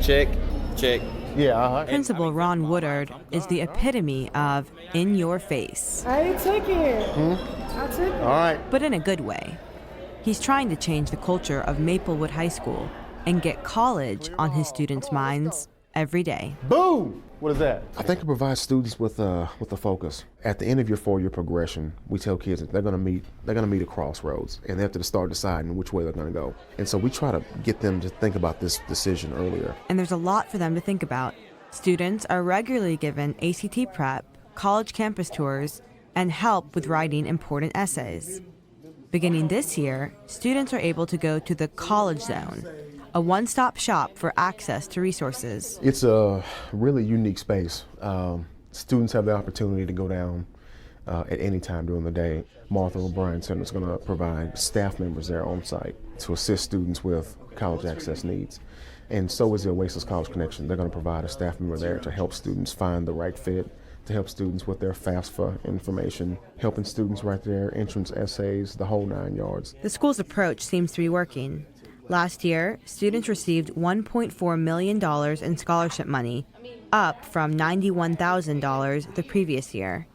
Check, check. Yeah, Principal Ron Woodard is the epitome of in your face. I took it. I took it. All right. But in a good way. He's trying to change the culture of Maplewood High School and get college on his students' minds every day. Boom! What is that? I think it provides students with a focus. At the end of your 4-year progression, we tell kids that they're going to meet a crossroads, and they have to start deciding which way they're going to go. And so we try to get them to think about this decision earlier. And there's a lot for them to think about. Students are regularly given ACT prep, college campus tours, and help with writing important essays. Beginning this year, students are able to go to the College Zone, a one-stop shop for access to resources. It's a really unique space. Students have the opportunity to go down at any time during the day. Martha O'Brien Center is going to provide staff members there on site to assist students with college access needs. And so is the Oasis College Connection. They're going to provide a staff member there to help students find the right fit, to help students with their FAFSA information, helping students write their entrance essays, the whole 9 yards. The school's approach seems to be working. Last year, students received $1.4 million in scholarship money, up from $91,000 the previous year.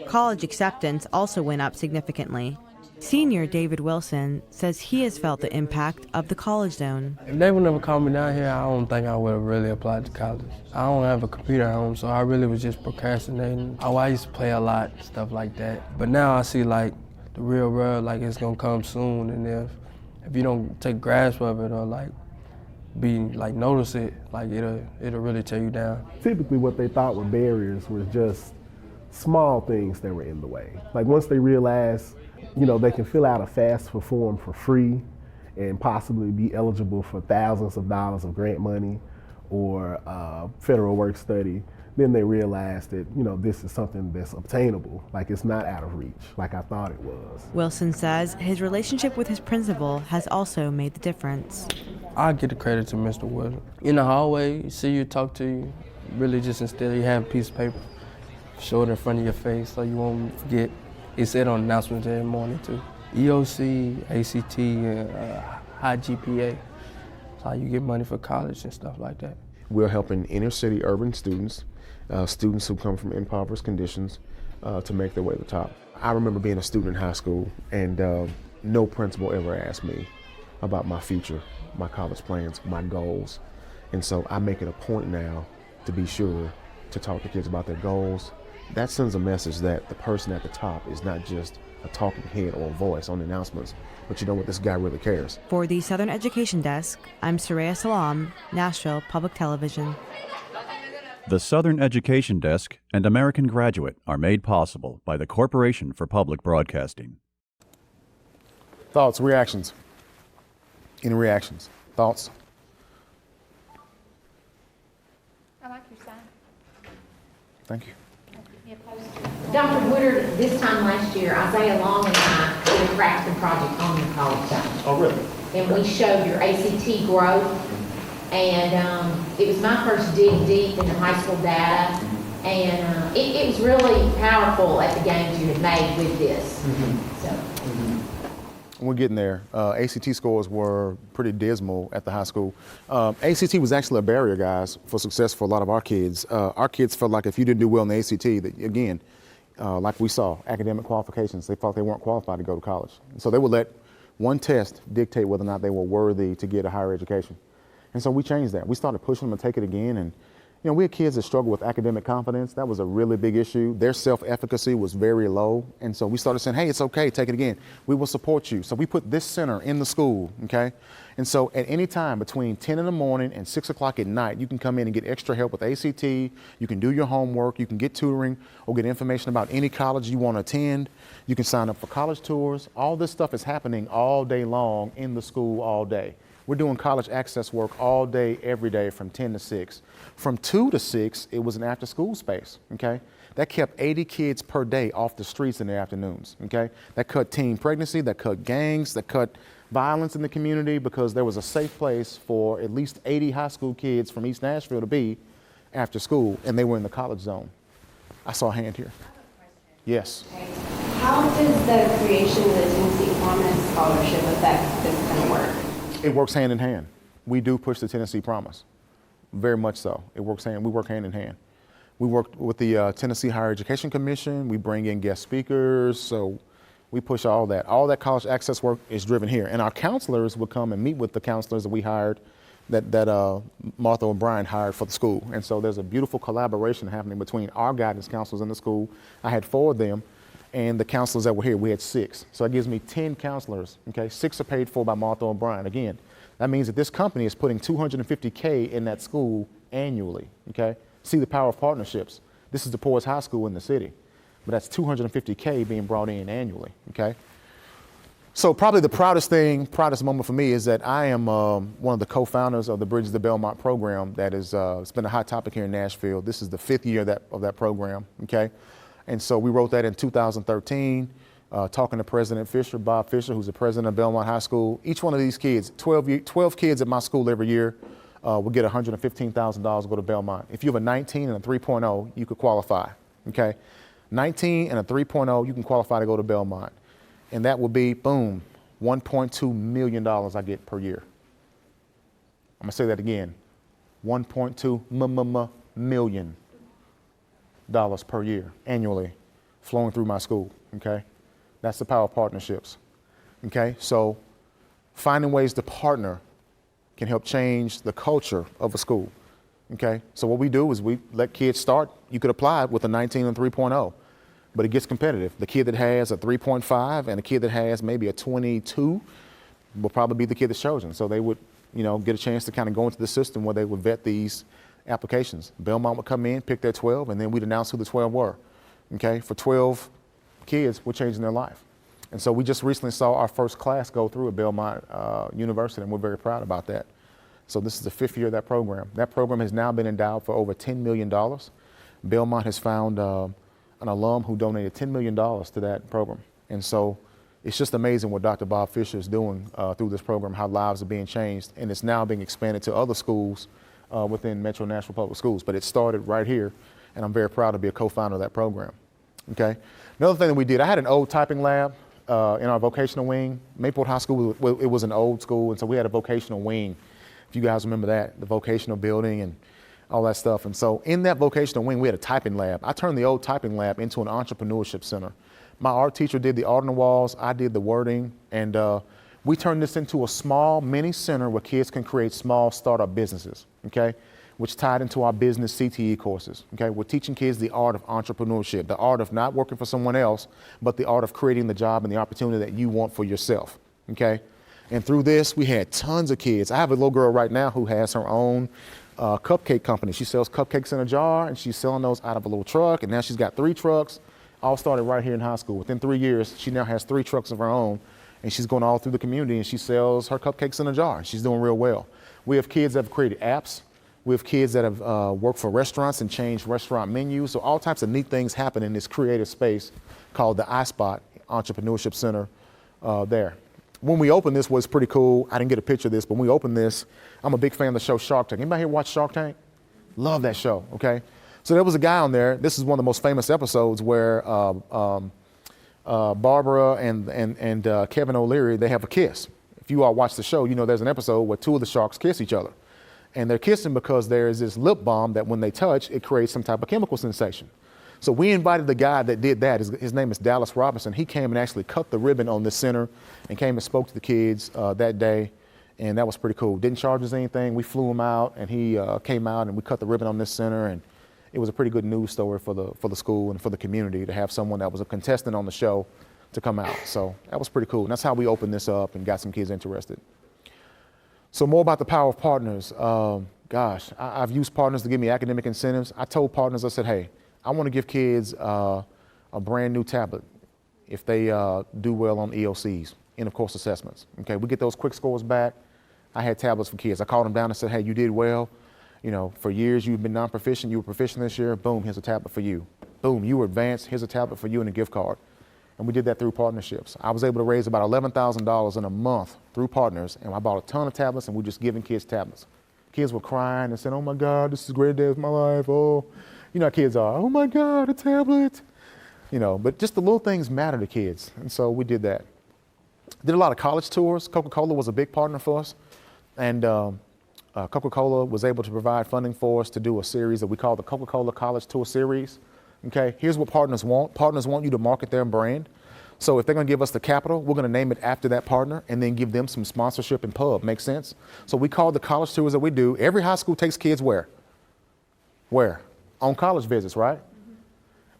College acceptance also went up significantly. Senior David Wilson says he has felt the impact of the College Zone. If they would never call me down here, I don't think I would have really applied to college. I don't have a computer at home, so I really was just procrastinating. I used to play a lot, stuff like that. But now I see like the real world, like it's gonna come soon, and if you don't take grasp of it or like notice it, like it'll really tear you down. Typically what they thought were barriers were just small things that were in the way. Like once they realized, they can fill out a FAFSA form for free and possibly be eligible for thousands of dollars of grant money or federal work study, then they realized that, this is something that's obtainable. Like it's not out of reach, like I thought it was. Wilson says his relationship with his principal has also made the difference. I give the credit to Mr. Wilson. In the hallway, you see you, talk to you, really just instead you have a piece of paper, show it in front of your face so you won't forget. It said on announcements every morning too. EOC, ACT, and high GPA. That's how you get money for college and stuff like that. We're helping inner city urban students, students who come from impoverished conditions, to make their way to the top. I remember being a student in high school and no principal ever asked me about my future, my college plans, my goals. And so I make it a point now to be sure to talk to kids about their goals. That sends a message that the person at the top is not just a talking head or a voice on the announcements, but this guy really cares. For the Southern Education Desk, I'm Soraya Salam, Nashville Public Television. The Southern Education Desk and American Graduate are made possible by the Corporation for Public Broadcasting. Thoughts, reactions? Any reactions? Thoughts? I like your sign. Thank you. Dr. Woodard, this time last year, Isaiah Long and I did a crafting project on the college side. Oh, really? And we showed your ACT growth. And it was my first dig deep into high school data. And it was really powerful at the gains you had made with this. We're getting there. ACT scores were pretty dismal at the high school. ACT was actually a barrier, guys, for success for a lot of our kids. Our kids felt like if you didn't do well in the ACT, that again, like we saw, academic qualifications, they thought they weren't qualified to go to college. So they would let one test dictate whether or not they were worthy to get a higher education. And so we changed that. We started pushing them to take it again. And we had kids that struggled with academic confidence. That was a really big issue. Their self-efficacy was very low. And so we started saying, hey, it's okay, take it again. We will support you. So we put this center in the school, okay? And so at any time between 10 in the morning and 6 o'clock at night, you can come in and get extra help with ACT. You can do your homework. You can get tutoring or get information about any college you want to attend. You can sign up for college tours. All this stuff is happening all day long in the school all day. We're doing college access work all day, every day from 10 to 6. From 2 to 6, it was an after-school space, okay? That kept 80 kids per day off the streets in the afternoons, okay? That cut teen pregnancy, that cut gangs, that cut violence in the community because there was a safe place for at least 80 high school kids from East Nashville to be after school, and they were in the college zone. I saw a hand here. Yes. How does the creation of the Tennessee Promise Scholarship affect this kind of work? It works hand in hand. We do push the Tennessee Promise, very much so. We work hand in hand. We work with the Tennessee Higher Education Commission. We bring in guest speakers, so we push all that. All that college access work is driven here. And our counselors will come and meet with the counselors that we hired that Martha and Brian hired for the school. And so there's a beautiful collaboration happening between our guidance counselors in the school. I had 4 of them, and the counselors that were here, we had 6. So that gives me 10 counselors, okay? 6 are paid for by Martha and Brian. Again, that means that this company is putting $250K in that school annually, okay? See the power of partnerships. This is the poorest high school in the city, but that's $250K being brought in annually, okay? So probably the proudest moment for me is that I am one of the co-founders of the Bridges to Belmont program that is, it's been a hot topic here in Nashville. This is the 5th year of that program, okay? And so we wrote that in 2013, talking to President Fisher, Bob Fisher, who's the president of Belmont High School. Each one of these kids, 12 kids at my school every year will get $115,000 to go to Belmont. If you have a 19 and a 3.0, you could qualify, okay? 19 and a 3.0, you can qualify to go to Belmont. And that will be, boom, $1.2 million I get per year. I'm gonna say that again, $1.2 million per year, annually, flowing through my school, okay? That's the power of partnerships, okay? So finding ways to partner can help change the culture of a school, okay? So what we do is we let kids start. You could apply with a 19 and 3.0. But it gets competitive. The kid that has a 3.5 and a kid that has maybe a 22 will probably be the kid that's chosen. So they would, get a chance to kind of go into the system where they would vet these applications. Belmont would come in, pick their 12, and then we'd announce who the 12 were. Okay, for 12 kids, we're changing their life. And so we just recently saw our first class go through at Belmont University, and we're very proud about that. So this is the 5th year of that program. That program has now been endowed for over $10 million. Belmont has found an alum who donated $10 million to that program. And so it's just amazing what Dr. Bob Fisher is doing through this program, how lives are being changed, and it's now being expanded to other schools within Metro Nashville Public Schools. But it started right here, and I'm very proud to be a co-founder of that program, okay? Another thing that we did, I had an old typing lab in our vocational wing. Maplewood High School, it was an old school, and so we had a vocational wing, if you guys remember that, the vocational building and all that stuff. And so in that vocational wing, we had a typing lab. I turned the old typing lab into an entrepreneurship center. My art teacher did the art on the walls, I did the wording, and we turned this into a small mini center where kids can create small startup businesses, okay? Which tied into our business CTE courses, okay? We're teaching kids the art of entrepreneurship, the art of not working for someone else, but the art of creating the job and the opportunity that you want for yourself, okay? And through this, we had tons of kids. I have a little girl right now who has her own cupcake company. She sells cupcakes in a jar, and she's selling those out of a little truck, and now she's got 3 trucks, all started right here in high school. Within 3 years, she now has 3 trucks of her own, and she's going all through the community, and she sells her cupcakes in a jar. She's doing real well. We have kids that have created apps. We have kids that have worked for restaurants and changed restaurant menus. So all types of neat things happen in this creative space called the iSpot Entrepreneurship Center there. When we opened this was pretty cool. I didn't get a picture of this, but when we opened this, I'm a big fan of the show Shark Tank. Anybody here watch Shark Tank? Love that show, okay? So there was a guy on there, this is one of the most famous episodes where Barbara and Kevin O'Leary, they have a kiss. If you all watch the show, you know there's an episode where 2 of the sharks kiss each other. And they're kissing because there is this lip balm that when they touch, it creates some type of chemical sensation. So we invited the guy that did that. His name is Dallas Robinson. He came and actually cut the ribbon on this center and came and spoke to the kids that day. And that was pretty cool. Didn't charge us anything. We flew him out, and he came out, and we cut the ribbon on this center. And it was a pretty good news story for the school and for the community to have someone that was a contestant on the show to come out. So that was pretty cool. And that's how we opened this up and got some kids interested. So more about the power of partners. Gosh, I've used partners to give me academic incentives. I told partners, I said, hey, I want to give kids a brand new tablet if they do well on EOCs, end of course assessments. Okay, we get those quick scores back. I had tablets for kids. I called them down and said, hey, you did well. You know, for years you've been non-proficient, you were proficient this year, boom, here's a tablet for you. Boom, you were advanced, here's a tablet for you and a gift card. And we did that through partnerships. I was able to raise about $11,000 in a month through partners, and I bought a ton of tablets, and we're just giving kids tablets. Kids were crying and saying, oh my God, this is the greatest day of my life. Oh, you know how kids are, oh my God, a tablet. You know, but just the little things matter to kids. And so we did that. Did a lot of college tours. Coca-Cola was a big partner for us. And Coca-Cola was able to provide funding for us to do a series that we call the Coca-Cola College Tour Series. Okay, here's what partners want. Partners want you to market their brand. So if they're going to give us the capital, we're going to name it after that partner and then give them some sponsorship and pub. Make sense? So we call the college tours that we do. Every high school takes kids where? Where? On college visits, right?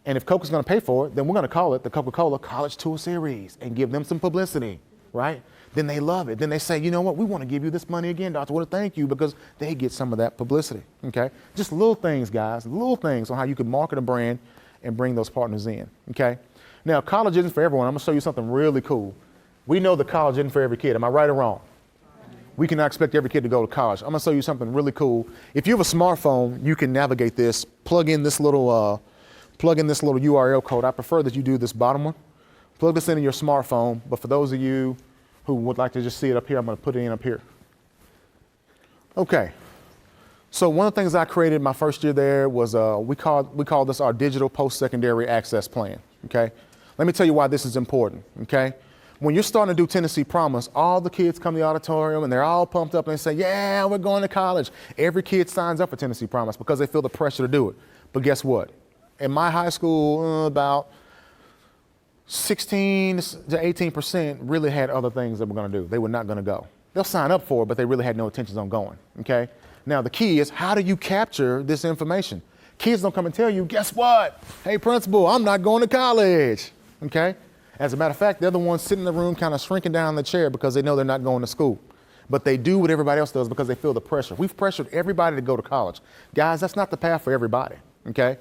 And if Coke is going to pay for it, then we're going to call it the Coca-Cola College Tour Series and give them some publicity, right? Then they love it. Then they say, you know what? We want to give you this money again, Dr. Wood, thank you, because they get some of that publicity, okay? Just little things, guys, little things on how you can market a brand and bring those partners in, okay? Now, college isn't for everyone. I'm going to show you something really cool. We know that college isn't for every kid. Am I right or wrong? We cannot expect every kid to go to college. I'm going to show you something really cool. If you have a smartphone, you can navigate this, plug in this little URL code. I prefer that you do this bottom one. Plug this into your smartphone, but for those of you who would like to just see it up here, I'm going to put it in up here. Okay. So one of the things I created my first year there was we call this our digital post-secondary access plan, okay? Let me tell you why this is important, okay? When you're starting to do Tennessee Promise, all the kids come to the auditorium and they're all pumped up and they say, yeah, we're going to college. Every kid signs up for Tennessee Promise because they feel the pressure to do it. But guess what? In my high school, about 16 to 18% really had other things that we're going to do. They were not going to go. They'll sign up for it, but they really had no intentions on going, okay? Now, the key is, how do you capture this information? Kids don't come and tell you, guess what? Hey, principal, I'm not going to college, okay? As a matter of fact, they're the ones sitting in the room kind of shrinking down in the chair because they know they're not going to school. But they do what everybody else does because they feel the pressure. We've pressured everybody to go to college. Guys, that's not the path for everybody, okay?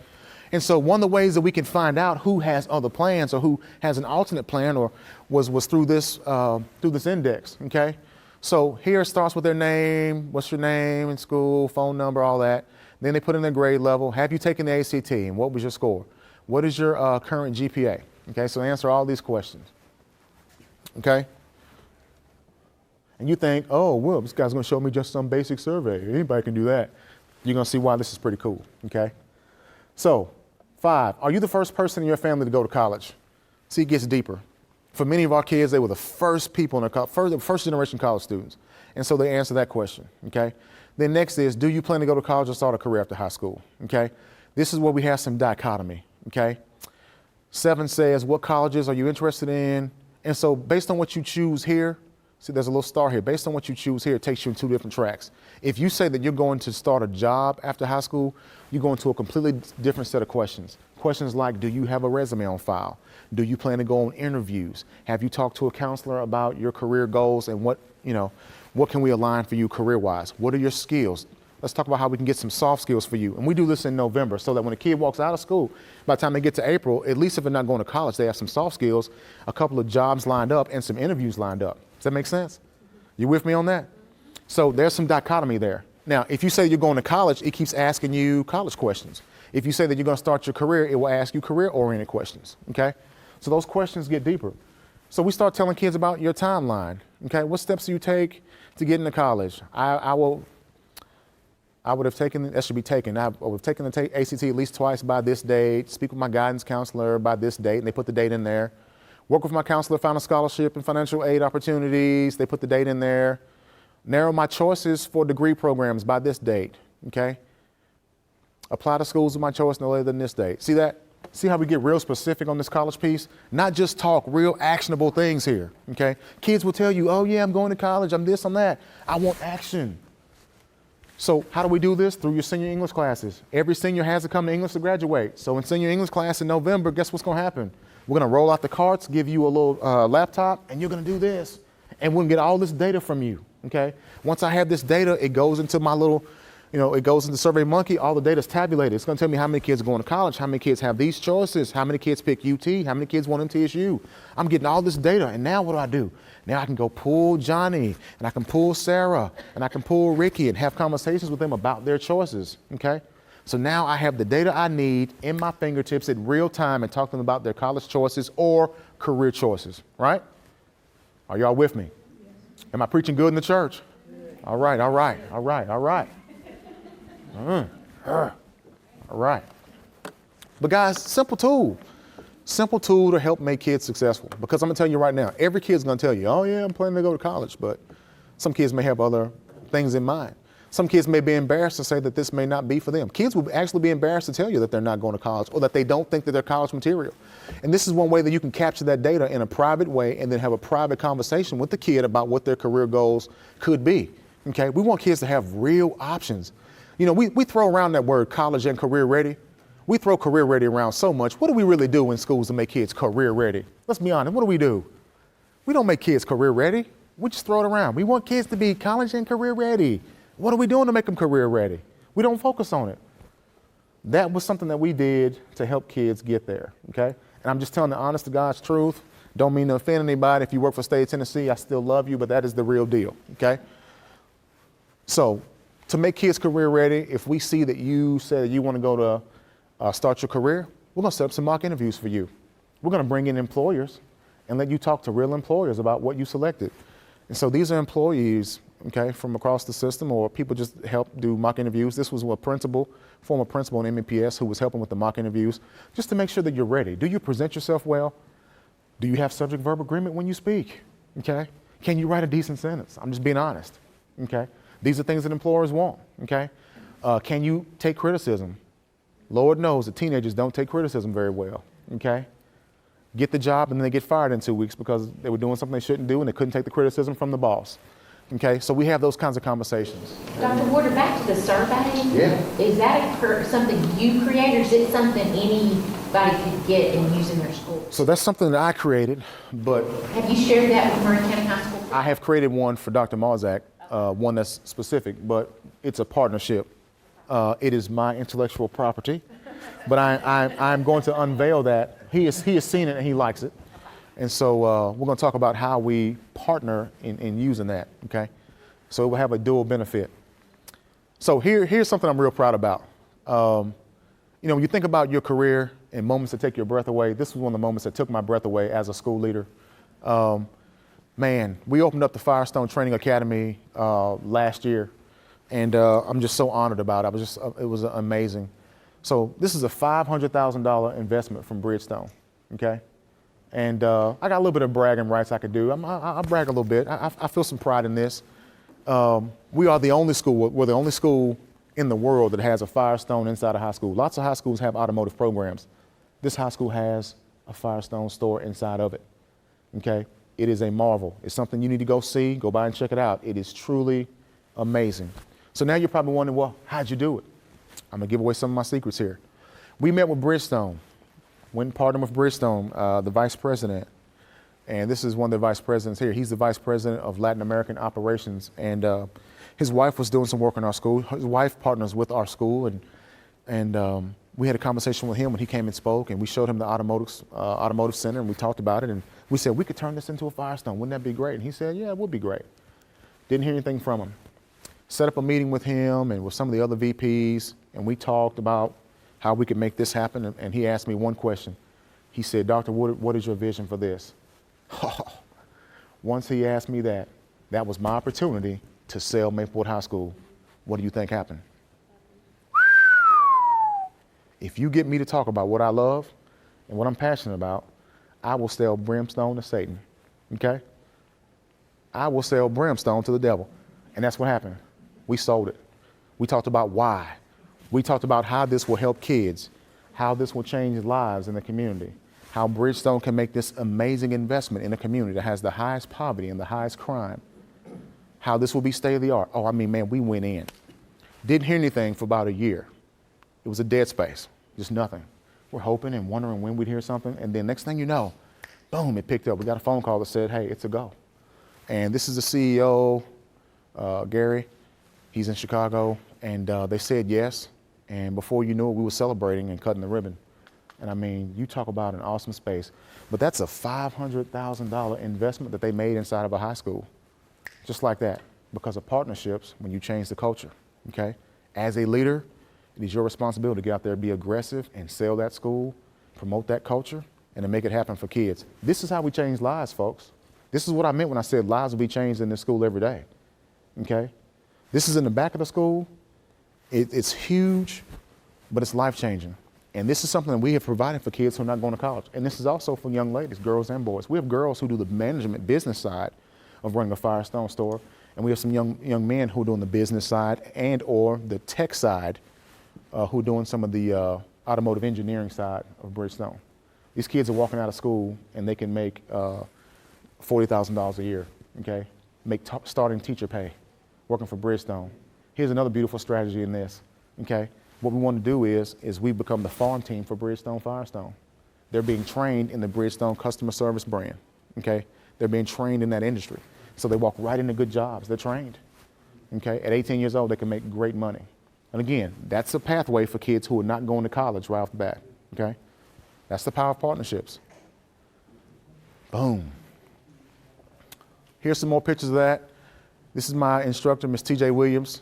And so one of the ways that we can find out who has other plans or who has an alternate plan or was through this index, okay? So here it starts with their name, what's your name in school, phone number, all that. Then they put in their grade level. Have you taken the ACT and what was your score? What is your current GPA? Okay, so answer all these questions, okay? And you think, oh, well, this guy's gonna show me just some basic survey. Anybody can do that. You're gonna see why this is pretty cool, okay? So, 5, are you the first person in your family to go to college? See, it gets deeper. For many of our kids, they were the first people in the first generation college students. And so they answer that question, okay? Then next is, do you plan to go to college or start a career after high school, okay? This is where we have some dichotomy, okay? 7 says, what colleges are you interested in? And so based on what you choose here, see there's a little star here. Based on what you choose here, it takes you in 2 different tracks. If you say that you're going to start a job after high school, you go into a completely different set of questions. Questions like, do you have a resume on file? Do you plan to go on interviews? Have you talked to a counselor about your career goals and what can we align for you career-wise? What are your skills? Let's talk about how we can get some soft skills for you. And we do this in November so that when a kid walks out of school, by the time they get to April, at least if they're not going to college, they have some soft skills, a couple of jobs lined up, and some interviews lined up. Does that make sense? You with me on that? So there's some dichotomy there. Now, if you say you're going to college, it keeps asking you college questions. If you say that you're going to start your career, it will ask you career-oriented questions, okay? So those questions get deeper. So we start telling kids about your timeline, okay? What steps do you take to get into college? I would have taken, that should be taken. I would have taken the ACT at least twice by this date, speak with my guidance counselor by this date, and they put the date in there. Work with my counselor, found a scholarship and financial aid opportunities, they put the date in there. Narrow my choices for degree programs by this date, okay? Apply to schools of my choice no later than this date. See that? See how we get real specific on this college piece? Not just talk, real actionable things here, okay? Kids will tell you, oh yeah, I'm going to college, I'm this, I'm that. I want action. So how do we do this? Through your senior English classes. Every senior has to come to English to graduate. So in senior English class in November, guess what's gonna happen? We're gonna roll out the carts, give you a little laptop, and you're gonna do this. And we're gonna get all this data from you, okay? Once I have this data, it goes into my little, it goes into SurveyMonkey, all the data is tabulated. It's gonna tell me how many kids are going to college, how many kids have these choices, how many kids pick UT, how many kids want MTSU. I'm getting all this data, and now what do? Now I can go pull Johnny, and I can pull Sarah, and I can pull Ricky and have conversations with them about their choices, okay? So now I have the data I need in my fingertips in real time and talk to them about their college choices or career choices, right? Are y'all with me? Am I preaching good in the church? All right, all right, all right, all right. All right. But guys, simple tool to help make kids successful. Because I'm gonna tell you right now, every kid's gonna tell you, oh yeah, I'm planning to go to college, but some kids may have other things in mind. Some kids may be embarrassed to say that this may not be for them. Kids will actually be embarrassed to tell you that they're not going to college or that they don't think that they're college material. And this is one way that you can capture that data in a private way and then have a private conversation with the kid about what their career goals could be. Okay, we want kids to have real options. You know, we throw around that word college and career ready. We throw career ready around so much. What do we really do in schools to make kids career ready? Let's be honest, what do? We don't make kids career ready. We just throw it around. We want kids to be college and career ready. What are we doing to make them career ready? We don't focus on it. That was something that we did to help kids get there, okay? And I'm just telling the honest to God's truth. Don't mean to offend anybody. If you work for State of Tennessee, I still love you, but that is the real deal, okay? So to make kids career ready, if we see that you said you want to go to start your career, we're going to set up some mock interviews for you. We're going to bring in employers and let you talk to real employers about what you selected. And so these are employees, okay, from across the system, or people just help do mock interviews. This was a former principal in MEPS who was helping with the mock interviews, just to make sure that you're ready. Do you present yourself well? Do you have subject verb agreement when you speak? Okay? Can you write a decent sentence? I'm just being honest. Okay? These are things that employers want. Okay? Can you take criticism? Lord knows that teenagers don't take criticism very well. Okay? Get the job and then they get fired in 2 weeks because they were doing something they shouldn't do and they couldn't take the criticism from the boss. Okay, so we have those kinds of conversations. Dr. Warder, back to the survey. Yeah. Is that something you created, or is it something anybody could get and use in their school? So that's something that I created, but... Have you shared that with Murray County High School? I have created one for Dr. Marzak, one that's specific, but it's a partnership. It is my intellectual property, but I'm going to unveil that. He has seen it and he likes it. And so we're going to talk about how we partner in using that, okay? So it will have a dual benefit. So here's something I'm real proud about. You know, when you think about your career and moments that take your breath away, this was one of the moments that took my breath away as a school leader. Man, we opened up the Firestone Training Academy last year, and I'm just so honored about it. It was amazing. So this is a $500,000 investment from Bridgestone, okay? And I got a little bit of bragging rights I could do. I'll brag a little bit. I feel some pride in this. We are the only school, we're the only school in the world that has a Firestone inside a high school. Lots of high schools have automotive programs. This high school has a Firestone store inside of it, okay? It is a marvel. It's something you need to go see, go by and check it out. It is truly amazing. So now you're probably wondering, well, how'd you do it? I'm gonna give away some of my secrets here. We met with Bridgestone. Went and partnered with Bridgestone, the vice president, and this is one of the vice presidents here. He's the vice president of Latin American operations, and his wife was doing some work in our school. His wife partners with our school, and we had a conversation with him when he came and spoke, and we showed him the automotive center, and we talked about it, and we said, we could turn this into a Firestone. Wouldn't that be great? And he said, yeah, it would be great. Didn't hear anything from him. Set up a meeting with him and with some of the other VPs, and we talked about how we could make this happen, and he asked me one question. He said, Dr. Woodard, what is your vision for this? Once he asked me that, that was my opportunity to sell Maplewood High School. What do you think happened? If you get me to talk about what I love and what I'm passionate about, I will sell brimstone to Satan, okay? I will sell brimstone to the devil. And that's what happened. We sold it. We talked about why. We talked about how this will help kids, how this will change lives in the community, how Bridgestone can make this amazing investment in a community that has the highest poverty and the highest crime, how this will be state of the art. Oh, I mean, man, we went in. Didn't hear anything for about a year. It was a dead space, just nothing. We're hoping and wondering when we'd hear something, and then next thing you know, boom, it picked up. We got a phone call that said, hey, it's a go. And this is the CEO, Gary. He's in Chicago, and they said yes. And before you knew it, we were celebrating and cutting the ribbon. And I mean, you talk about an awesome space, but that's a $500,000 investment that they made inside of a high school. Just like that, because of partnerships when you change the culture, okay? As a leader, it is your responsibility to get out there, be aggressive and sell that school, promote that culture, and to make it happen for kids. This is how we change lives, folks. This is what I meant when I said lives will be changed in this school every day, okay? This is in the back of the school. It's huge, but it's life-changing. And this is something that we have provided for kids who are not going to college. And this is also for young ladies, girls and boys. We have girls who do the management business side of running a Firestone store. And we have some young men who are doing the business side and or the tech side, who are doing some of the automotive engineering side of Bridgestone. These kids are walking out of school and they can make $40,000 a year, okay? Make starting teacher pay, working for Bridgestone. Here's another beautiful strategy in this, okay? What we want to do is we become the farm team for Bridgestone Firestone. They're being trained in the Bridgestone customer service brand, okay? They're being trained in that industry. So they walk right into good jobs. They're trained, okay? At 18 years old, they can make great money. And again, that's a pathway for kids who are not going to college right off the bat, okay? That's the power of partnerships. Boom. Here's some more pictures of that. This is my instructor, Ms. TJ Williams.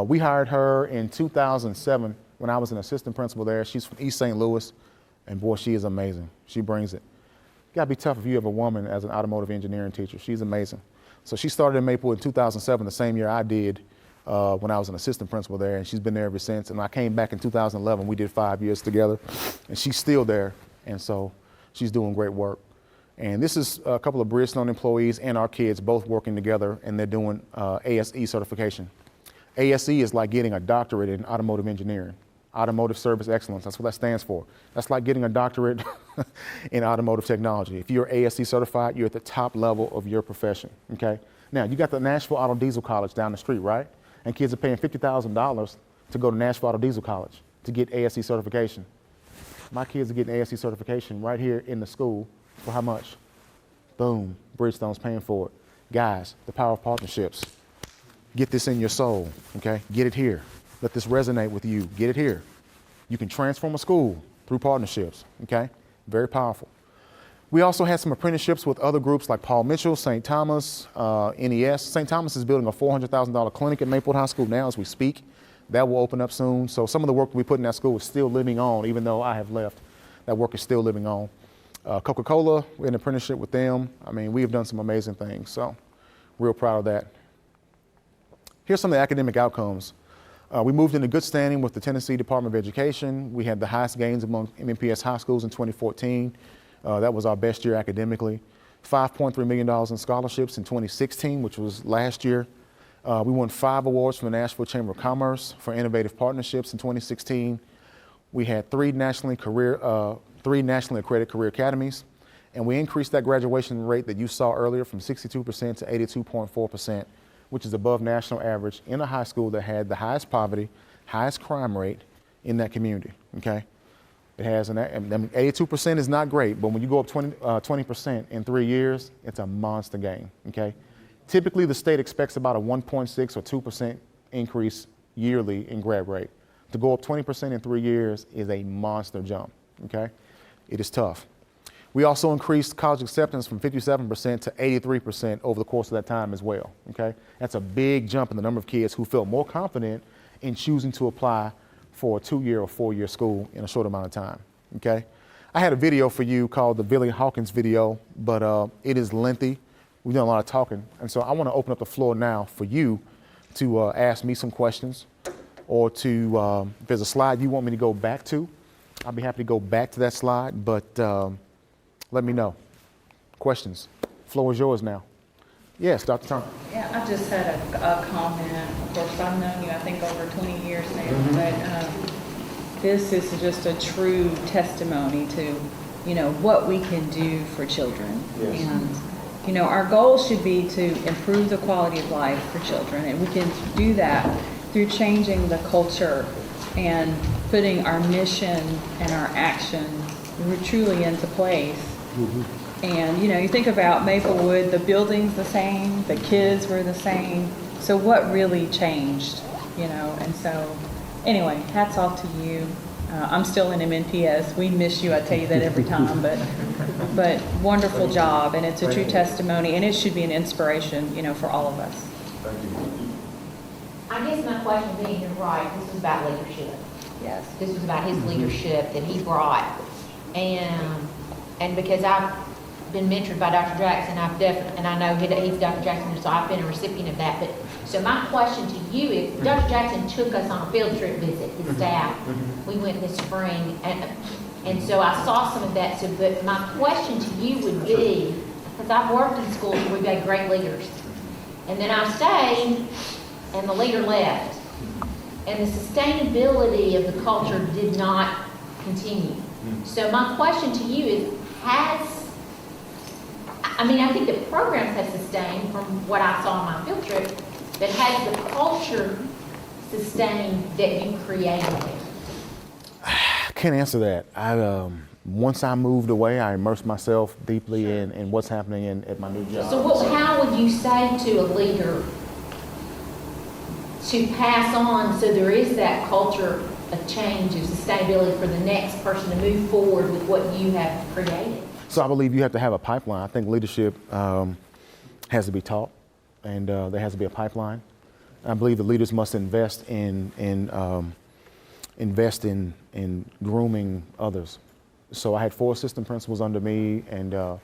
We hired her in 2007 when I was an assistant principal there. She's from East St. Louis, and boy, she is amazing. She brings it. You gotta be tough if you have a woman as an automotive engineering teacher. She's amazing. So she started in Maplewood in 2007, the same year I did when I was an assistant principal there, and she's been there ever since. And I came back in 2011, we did 5 years together, and she's still there, and so she's doing great work. And this is a couple of Bridgestone employees and our kids both working together, and they're doing ASE certification. ASE is like getting a doctorate in automotive engineering, automotive service excellence. That's what that stands for. That's like getting a doctorate in automotive technology. If you're ASE certified, you're at the top level of your profession, okay? Now, you got the Nashville Auto Diesel College down the street, right? And kids are paying $50,000 to go to Nashville Auto Diesel College to get ASE certification. My kids are getting ASE certification right here in the school. For how much? Boom, Bridgestone's paying for it. Guys, the power of partnerships. Get this in your soul, okay? Get it here. Let this resonate with you. Get it here. You can transform a school through partnerships, okay? Very powerful. We also had some apprenticeships with other groups like Paul Mitchell, St. Thomas, NES. St. Thomas is building a $400,000 clinic at Maplewood High School now as we speak. That will open up soon. So some of the work we put in that school is still living on, even though I have left. That work is still living on. Coca-Cola, we're in an apprenticeship with them. I mean, we have done some amazing things, so real proud of that. Here's some of the academic outcomes. We moved into good standing with the Tennessee Department of Education. We had the highest gains among MNPS high schools in 2014. That was our best year academically. $5.3 million in scholarships in 2016, which was last year. We won 5 awards from the Nashville Chamber of Commerce for innovative partnerships in 2016. We had 3 nationally accredited career academies, and we increased that graduation rate that you saw earlier from 62% to 82.4%, which is above national average in a high school that had the highest poverty, highest crime rate in that community, okay? It has, I mean, 82% is not great, but when you go up 20% in 3 years, it's a monster gain, okay? Typically, the state expects about a 1.6 or 2% increase yearly in grad rate. To go up 20% in 3 years is a monster jump, okay? It is tough. We also increased college acceptance from 57% to 83% over the course of that time as well, okay? That's a big jump in the number of kids who feel more confident in choosing to apply for a 2-year or 4-year school in a short amount of time, okay? I had a video for you called the Billy Hawkins video, but it is lengthy. We've done a lot of talking, and so I want to open up the floor now for you to ask me some questions, or to, if there's a slide you want me to go back to, I'll be happy to go back to that slide, but let me know. Questions? Floor is yours now. Yes, Dr. Turner. Yeah, I just had a comment. Of course, I've known you, I think, over 20 years now, but this is just a true testimony to, you know, what we can do for children. Yes. And, you know, our goal should be to improve the quality of life for children, and we can do that through changing the culture and putting our mission and our action truly into place. Mm-hmm. And, you know, you think about Maplewood, the building's the same, the kids were the same. So what really changed, you know? And so, anyway, hats off to you. I'm still in MNPS. We miss you, I tell you that every time, but wonderful job, and it's a true testimony, and it should be an inspiration, you know, for all of us. Thank you. I guess my question being, you're right, this was about leadership. Yes. This was about his leadership that he brought. And because I've been mentored by Dr. Jackson, and I know he's Dr. Jackson, so I've been a recipient of that. But so my question to you is, Dr. Jackson took us on a field trip visit, his staff. We went this spring, and so I saw some of that. So, but my question to you would be, because I've worked in schools where we've had great leaders, And then I stayed, and the leader left. And the sustainability of the culture did not continue. So my question to you is, I think the programs have sustained from what I saw on my field trip, but has the culture sustained that you created there? I can't answer that. Once I moved away, I immersed myself deeply in what's happening at my new job. So how would you say to a leader to pass on so there is that culture of change, of sustainability for the next person to move forward with what you have created? So I believe you have to have a pipeline. I think leadership has to be taught, and there has to be a pipeline. I believe the leaders must invest in grooming others. So I had 4 assistant principals under me, and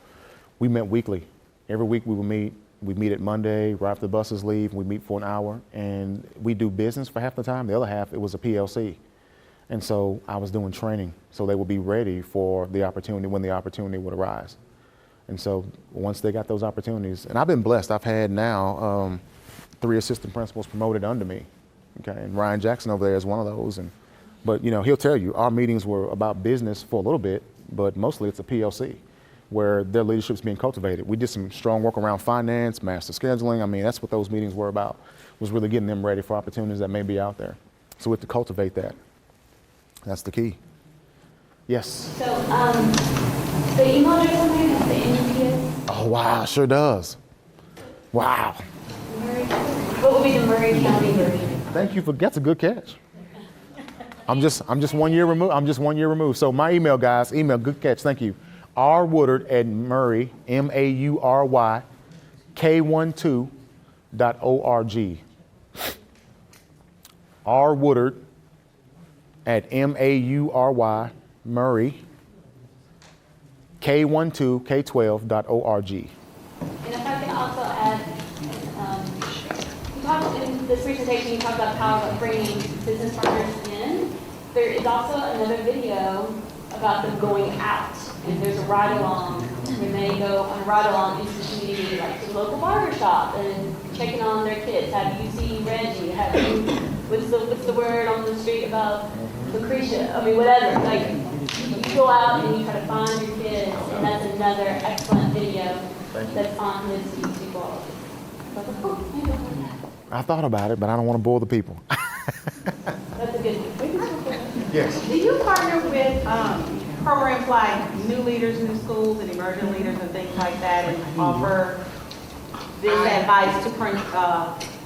we met weekly. Every week we would meet. We'd meet at Monday, right after the buses leave. We'd meet for an hour, and we do business for half the time. The other half, it was a PLC. And so I was doing training, so they would be ready for the opportunity when the opportunity would arise. And so once they got those opportunities, and I've been blessed. I've had now 3 assistant principals promoted under me. Okay, and Ryan Jackson over there is one of those. But he'll tell you our meetings were about business for a little bit, but mostly it's a PLC where their leadership's being cultivated. We did some strong work around finance, master scheduling. I mean, that's what those meetings were about, was really getting them ready for opportunities that may be out there. So we have to cultivate that. That's the key. Yes? So, the email address on there has the NUPS? Oh, wow, sure does. Wow. What would be the Murray County version? Thank you that's a good catch. I'm just 1 year removed. I'm just 1 year removed. So my email, guys, good catch, thank you. rwoodard@Murray, MAURY, K12.org. rwoodard@MAURY, Murray, K12.org. And if I can also add, you talked in this presentation, you talked about how bringing business partners in. There is also another video about them going out, and there's a ride-along, when they go on a ride-along into the community, like the local barber shop, and checking on their kids. Have you seen Reggie? What's the word on the street about Lucretia? I mean, whatever. Like, you go out and you try to find your kids, and that's another excellent video that's on his YouTube blog. I thought about it, but I don't want to bore the people. That's a good one. Yes. Do you partner with programs like new leaders in the schools and emerging leaders and things like that, and offer this advice to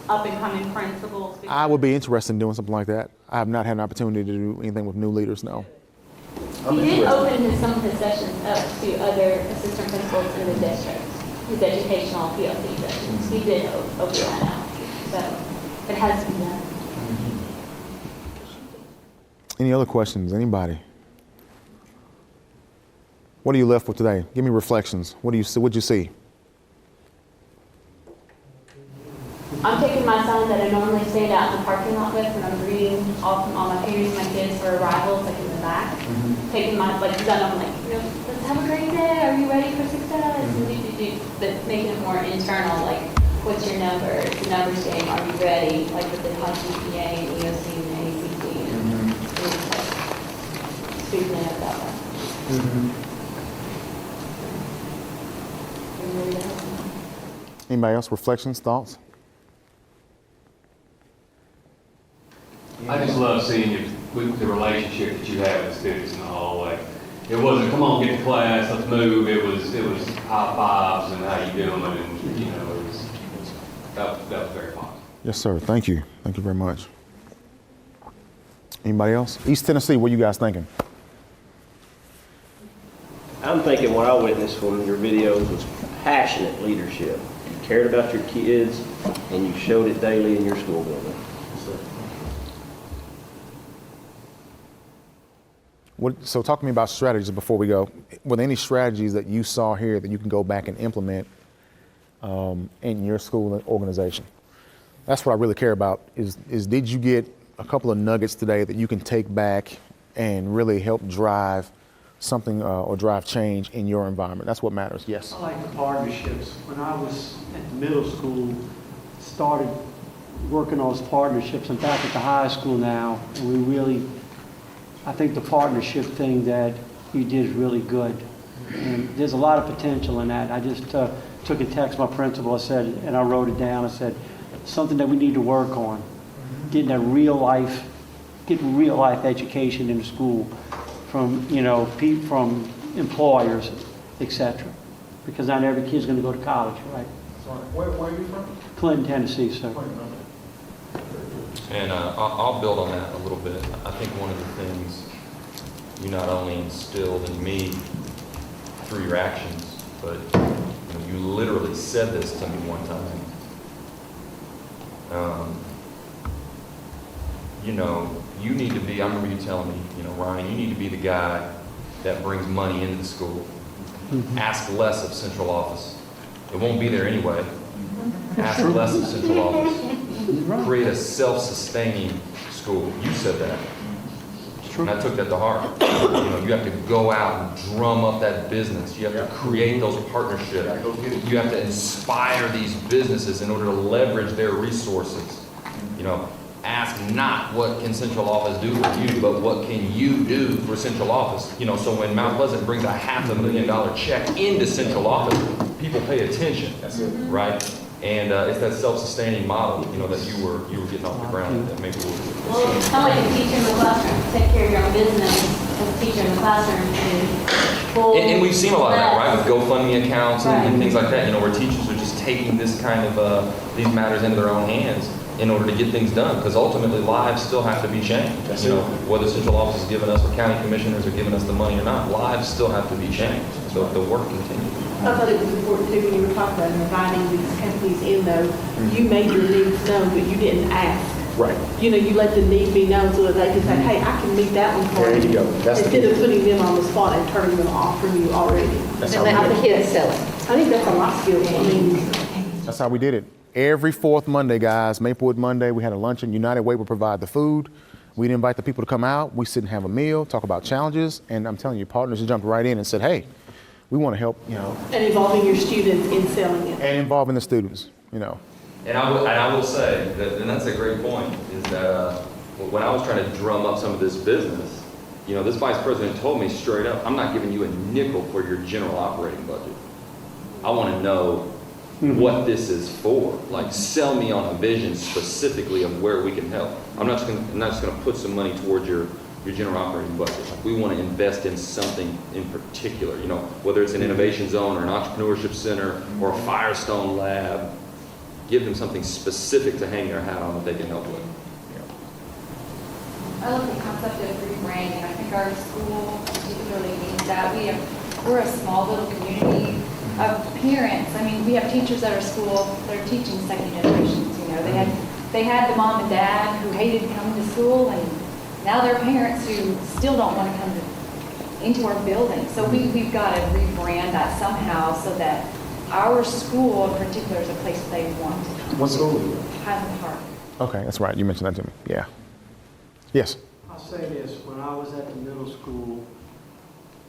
up-and-coming principals? I would be interested in doing something like that. I have not had an opportunity to do anything with new leaders, no. He did open some of his sessions up to other assistant principals in the district, his educational PLC sessions. He did open that out. So it has to be done. Any other questions? Anybody? What are you left with today? Give me reflections. What'd you see? I'm taking my son that I normally stand out in the parking lot with when I'm greeting all my parents, my kids for arrivals, like in the back. Taking my, because I'm like, let's have a great day. Are you ready for success? But making it more internal, like, what's your number? It's the numbers game. Are you ready? Like with the high GPA and EOC and ACT. Speaking it up that way. Anybody else? Reflections, thoughts? I just love seeing the relationship that you have with students in the hallway. It wasn't, come on, get to class, let's move. It was high fives and how you doing, and that was very positive. Yes, sir. Thank you. Thank you very much. Anybody else? East Tennessee, what are you guys thinking? I'm thinking what I witnessed from your videos was passionate leadership. You cared about your kids, and you showed it daily in your school building. So talk to me about strategies before we go. Were there any strategies that you saw here that you can go back and implement in your school organization? That's what I really care about is did you get a couple of nuggets today that you can take back and really help drive something or drive change in your environment? That's what matters. Yes. I like the partnerships. When I was at the middle school, started working on those partnerships. I'm back at the high school now, and we really, I think the partnership thing that you did is really good. And there's a lot of potential in that. I just took a text my principal, I said, and I wrote it down, I said, something that we need to work on, getting a real life education in the school from, you know, from employers, etc. Because not every kid's going to go to college, right? Where are you from? Clinton, Tennessee, sir. And I'll build on that a little bit. I think one of the things you not only instilled in me through your actions, but you literally said this to me one time. You need to be, I remember you telling me, Ryan, you need to be the guy that brings money into the school. Ask less of central office. It won't be there anyway. Ask less of central office. Create a self-sustaining school. You said that. And I took that to heart. You have to go out and drum up that business. You have to create those partnerships. You have to inspire these businesses in order to leverage their resources. Ask not what can central office do for you, but what can you do for central office. So when Mount Pleasant brings a $500,000 check into central office, people pay attention, right? And it's that self-sustaining model, that you were getting off the ground at Maplewood. Well, it's kind of like a teacher in the classroom. Take care of your own business as a teacher in the classroom. And we've seen a lot of that, right? With GoFundMe accounts and things like that, where teachers are just taking this kind of, these matters into their own hands in order to get things done, because ultimately lives still have to be changed. Whether central office is giving us or county commissioners are giving us the money or not, lives still have to be changed. So the work continues. I thought it was important too when you were talking about inviting these companies in though, you made your needs known, but you didn't ask. Right. You let the need be known so that they can say, hey, I can meet that one for you. There you go. That's instead of putting them on the spot and turning them off from you already. That's and how let we the did kids sell it. I think that's a life skill. That's how we did it. Every fourth Monday, guys, Maplewood Monday, we had a luncheon. United Way would provide the food. We'd invite the people to come out. We sit and have a meal, talk about challenges. And I'm telling you, partners jumped right in and said, hey, we want to help, And involving your students in selling it. And involving the students, And I will say, that, and that's a great point, is that when I was trying to drum up some of this business, this vice president told me straight up, I'm not giving you a nickel for your general operating budget. I want to know what this is for. Like, sell me on a vision specifically of where we can help. I'm not just going to put some money towards your general operating budget. Like, we want to invest in something in particular, whether it's an innovation zone or an entrepreneurship center or a Firestone lab. Give them something specific to hang their hat on that they can help with. I love the concept of rebranding. I think our school particularly needs that. We're a small little community of parents. I mean, we have teachers at our school that are teaching second generations. They had the mom and dad who hated coming to school, and now they're parents who still don't want to come into our building. So we've got to rebrand that somehow so that our school in particular is a place they want to come. What school are you? Highland Park. Okay, that's right. You mentioned that to me. Yeah. Yes. I'll say this, when I was at the middle school,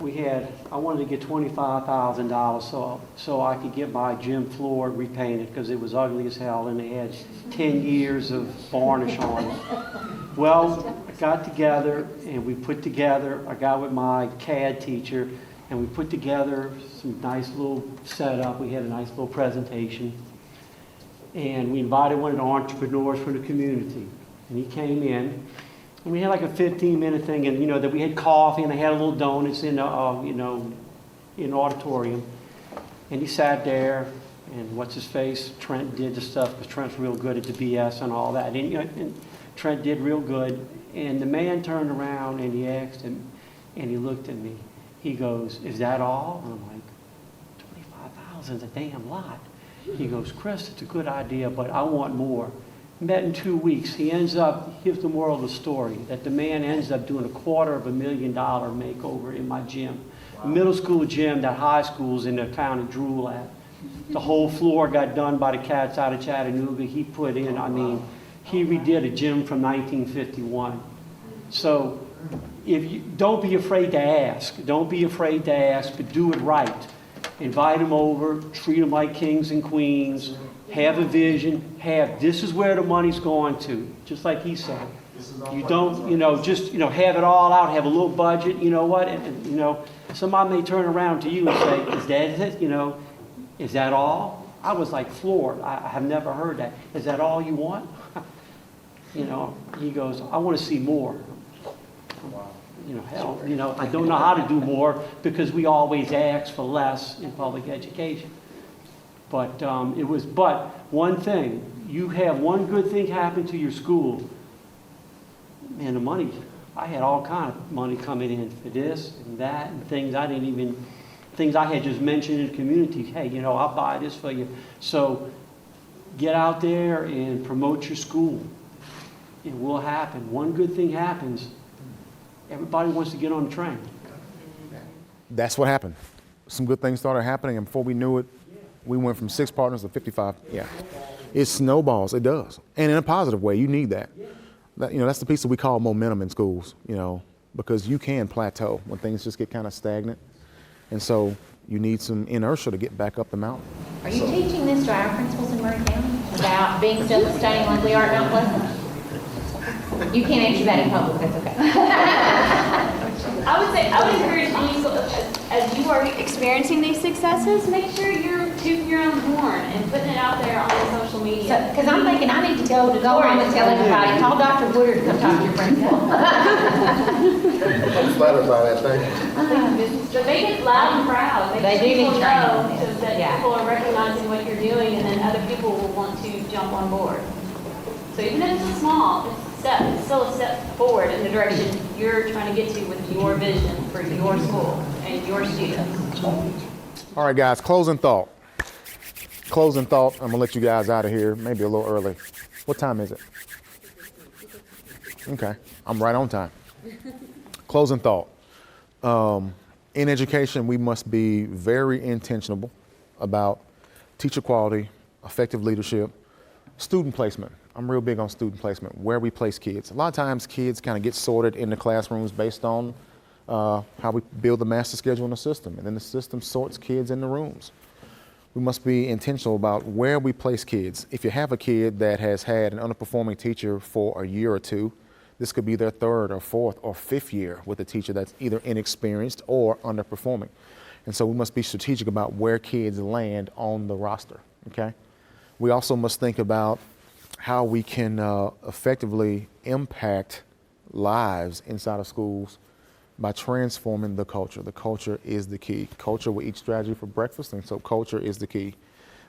I wanted to get $25,000 so I could get my gym floor repainted because it was ugly as hell and they had 10 years of varnish on it. Well, I got together and I got with my CAD teacher and we put together some nice little setup. We had a nice little presentation and we invited one of the entrepreneurs from the community and he came in. And we had like a 15-minute thing, and that we had coffee, and they had a little donuts in the, in the auditorium. And he sat there, and what's his face? Trent did the stuff because Trent's real good at the BS and all that. And Trent did real good. And the man turned around and he asked him, and he looked at me. He goes, "Is that all?" And I'm like, 25,000 is a damn lot. He goes, "Chris, it's a good idea, but I want more." Met in 2 weeks. Here's the moral of the story, that the man ends up doing $250,000 makeover in my gym. The middle school gym that high school's in the county drool at. The whole floor got done by the cats out of Chattanooga. He put in, he redid a gym from 1951. So don't be afraid to ask. Don't be afraid to ask, but do it right. invite them over, treat them like kings and queens, have a vision, this is where the money's going to, just like he said. You don't, just, have it all out, have a little budget, you know what, and somebody may turn around to you and say, is that it, is that all? I was like floored, I have never heard that. Is that all you want? He goes, I want to see more. Hell, I don't know how to do more because we always ask for less in public education. But but one thing, you have one good thing happen to your school, man, the money, I had all kind of money coming in for this and that and things I had just mentioned in the community. Hey, I'll buy this for you. So get out there and promote your school. It will happen. One good thing happens. Everybody wants to get on the train. That's what happened. Some good things started happening, and before we knew it, we went from 6 partners to 55. Yeah. It snowballs. It does. And in a positive way, you need that. That's the piece that we call momentum in schools, because you can plateau when things just get kind of stagnant. And so you need some inertia to get back up the mountain. Are you teaching this to our principals in Murray County about being self-sustaining like we are at Mount Pleasant? You can't answer that in public, that's okay. I would encourage you, as you are experiencing these successes, make sure you're tooting your own horn and putting it out there on the social media. Because I'm thinking I need to go home and tell everybody, call Dr. Woodard to come talk to your principal. I'm flattered by that, thank you. But make it loud and proud. They do need people training. know so that people are recognizing what you're doing, and then other people will want to jump on board. So even if it's small, it's still a step forward in the direction you're trying to get to with your vision for your school and your students. All right, guys, closing thought. I'm going to let you guys out of here, maybe a little early. What time is it? Okay, I'm right on time. Closing thought. In education, we must be very intentional about teacher quality, effective leadership, student placement. I'm real big on student placement, where we place kids. A lot of times kids kind of get sorted in the classrooms based on how we build the master schedule in the system, and then the system sorts kids in the rooms. We must be intentional about where we place kids. If you have a kid that has had an underperforming teacher for a year or two, this could be their 3rd or 4th or 5th year with a teacher that's either inexperienced or underperforming. And so we must be strategic about where kids land on the roster, okay? We also must think about how we can effectively impact lives inside of schools by transforming the culture. The culture is the key. Culture will eat strategy for breakfast, and so culture is the key.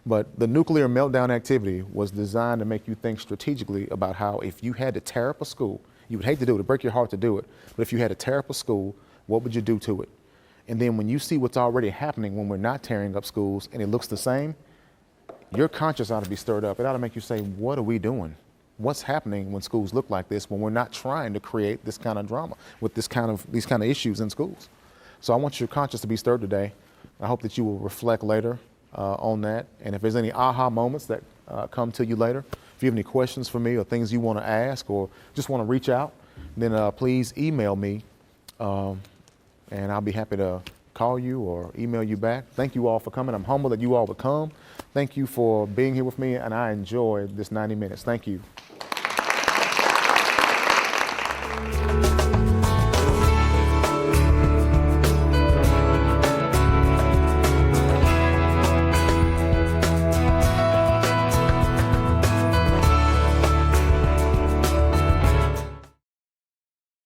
But the nuclear meltdown activity was designed to make you think strategically about how if you had to tear up a school, you would hate to do it, it'd break your heart to do it, but if you had to tear up a school, what would you do to it? And then when you see what's already happening when we're not tearing up schools and it looks the same, your conscience ought to be stirred up. It ought to make you say, what are we doing? What's happening when schools look like this, when we're not trying to create this kind of drama with these kind of issues in schools? So I want your conscience to be stirred today. I hope that you will reflect later on that. And if there's any aha moments that come to you later, if you have any questions for me or things you want to ask or just want to reach out, then please email me and I'll be happy to call you or email you back. Thank you all for coming. I'm humbled that you all would come. Thank you for being here with me, and I enjoyed this 90 minutes. Thank you.